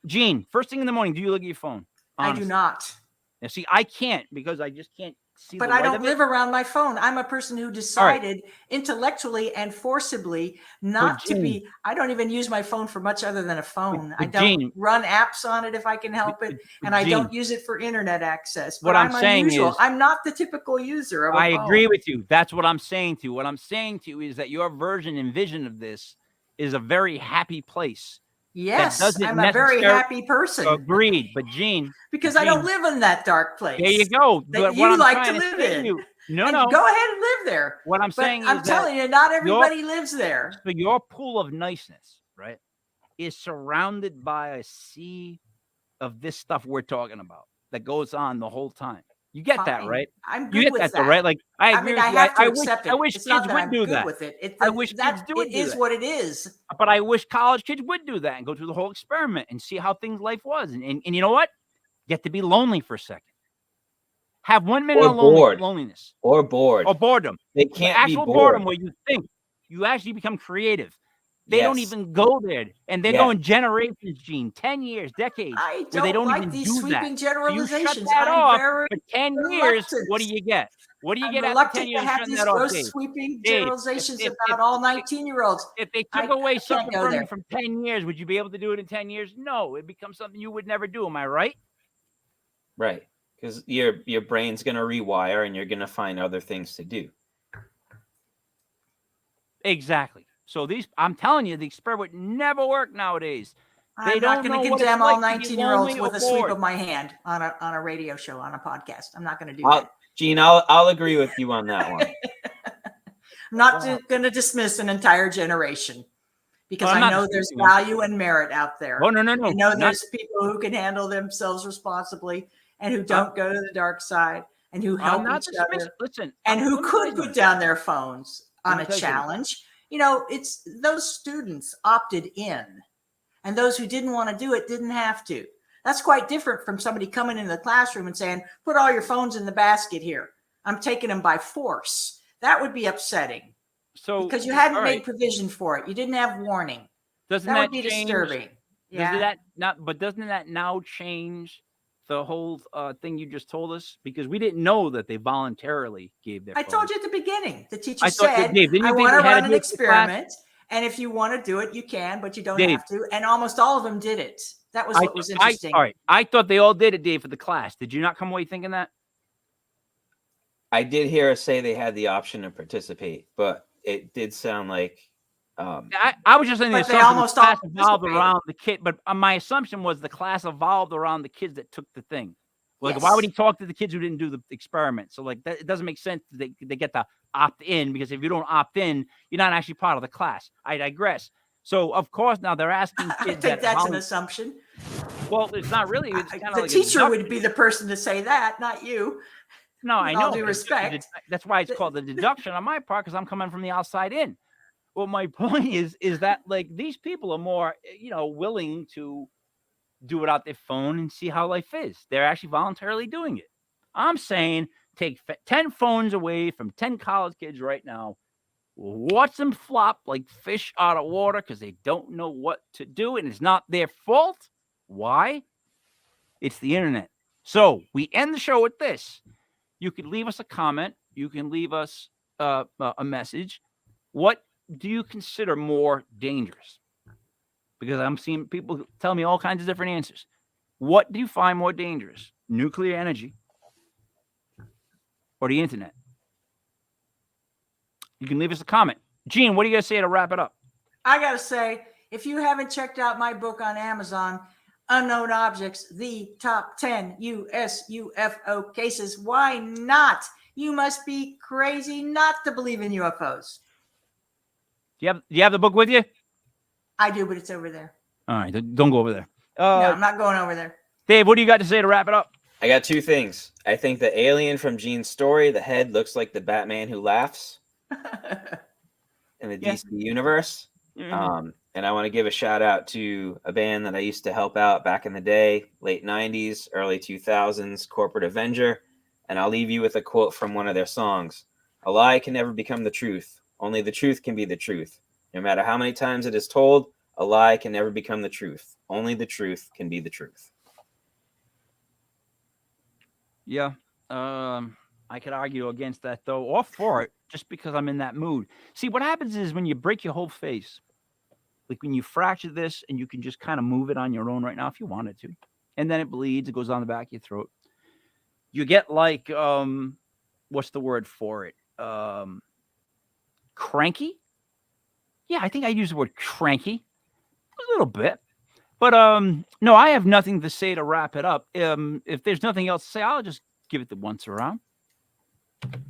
Gene, first thing in the morning, do you look at your phone? Honestly. I do not. Now, see, I can't because I just can't see. But the I light don't of it. live around my phone. I'm a person who decided intellectually and forcibly not to be. I don't even use my phone for much other than a phone. I don't run apps on it if I can help it, and I don't use it for internet access. But what I'm saying unusual. is, I'm not the typical user of a phone. agree with you. That's what I'm saying to you. What I'm saying to you is that your version and vision of this is a very happy place. Yes, I'm a very happy person. Agreed. But Gene, because I don't live in that dark place. There you go. That you like to live in. No. Go ahead and live there. What I'm saying is, I'm telling you, not everybody lives there. So your pool of niceness, right, is surrounded by a sea of this stuff we're talking about that goes on the whole time. You get that, right? I'm good you get with that, though, right? Like I agree. I have to accept it. I wish it's kids not that would I'm do good that. with it. I wish kids would do that. It is what it is. But I wish college kids would do that and go through the whole experiment and see how life was. And you know what? Get to be lonely for a second. Have 1 minute of loneliness. Or bored. Or boredom. They can't be bored. Boredom where you think. You actually become creative. They don't even go there. And they're going generations, Gene, 10 years, decades. I where they don't like even these do sweeping that. generalizations. You shut that off for 10 years. What do you get? What do you get after 10 years? To have these gross sweeping generalizations about all 19-year-olds. If they took away something from you from 10 years, would you be able to do it in 10 years? No, it becomes something you would never do. Am I right? Right. Because your brain's going to rewire and you're going to find other things to do. Exactly. So I'm telling you, the experiment would never work nowadays. I'm not going to condemn all 19-year-olds with a sweep of my hand on a radio show, on a podcast. I'm not going to do that. Gene, I'll agree with you on that one. I'm not going to dismiss an entire generation because I know there's value and merit out there. Oh, no. I know there's people who can handle themselves responsibly and who don't go to the dark side and who help each other. Listen, and who could put down their phones on a challenge. You know, it's those students opted in, and those who didn't want to do it didn't have to. That's quite different from somebody coming into the classroom and saying, put all your phones in the basket here. I'm taking them by force. That would be upsetting. So because you hadn't made provision for it. You didn't have warning. Doesn't that would be disturbing. Yeah. Doesn't that now change the whole thing you just told us? Because we didn't know that they voluntarily gave their I told you at the beginning. The teacher said, I want to run an experiment. And if you want to do it, you can, but you don't have to. And almost all of them did it. That was what was interesting. All right. I thought they all did it, Dave, for the class. Did you not come away thinking that? I did hear us say they had the option to participate, but it did sound like I was just saying the almost class evolved around the kid, but my assumption was the class evolved around the kids that took the thing. Like, why would he talk to the kids who didn't do the experiment? So, like, that, it doesn't make sense. They get to opt in, because if you don't opt in, you're not actually part of the class. I digress. So, of course, now they're asking kids. I think that's an assumption. Well, it's not really. It's kind of the like teacher would be the person to say that, not you. No, I know. All due respect. That's why it's called the deduction on my part, because I'm coming from the outside in. Well, my point is that like these people are more, willing to do it out their phone and see how life is. They're actually voluntarily doing it. I'm saying take 10 phones away from 10 college kids right now. Watch them flop like fish out of water because they don't know what to do, and it's not their fault. Why? It's the internet. So we end the show with this. You can leave us a comment. You can leave us a message. What do you consider more dangerous? Because I'm seeing people tell me all kinds of different answers. What do you find more dangerous? Nuclear energy or the internet? You can leave us a comment. Gene, what are you going to say to wrap it up? I got to say, if you haven't checked out my book on Amazon, Unknown Objects, the top 10 U.S. UFO cases, why not? You must be crazy not to believe in UFOs. Do you have the book with you? I do, but it's over there. All right, don't go over there. No, I'm not going over there. Dave, what do you got to say to wrap it up? I got two things. I think the alien from Gene's story, the head looks like the Batman who laughs in the DC universe. Mm-hmm. And I want to give a shout out to a band that I used to help out back in the day, late 90s, early 2000s, Corporate Avenger. And I'll leave you with a quote from one of their songs. A lie can never become the truth. Only the truth can be the truth. No matter how many times it is told, a lie can never become the truth. Only the truth can be the truth. Yeah. I could argue against that, though, or for it, just because I'm in that mood. See, what happens is when you break your whole face, like when you fracture this and you can just kind of move it on your own right now if you wanted to, and then it bleeds, it goes down the back of your throat. You get like, what's the word for it? Cranky? Yeah, I think I use the word cranky a little bit. But no, I have nothing to say to wrap it up. If there's nothing else to say, I'll just give it the once around.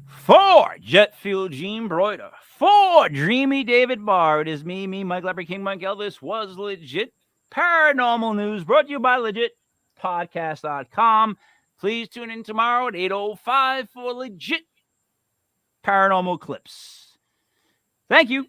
For Jet Fuel Gene Broida, for Dreamy David Barr, it is me, Mike Leopard King, Mike Elvis, was legit. Paranormal news brought to you by legitpodcast.com. Please tune in tomorrow at 8:05 for legit paranormal clips. Thank you.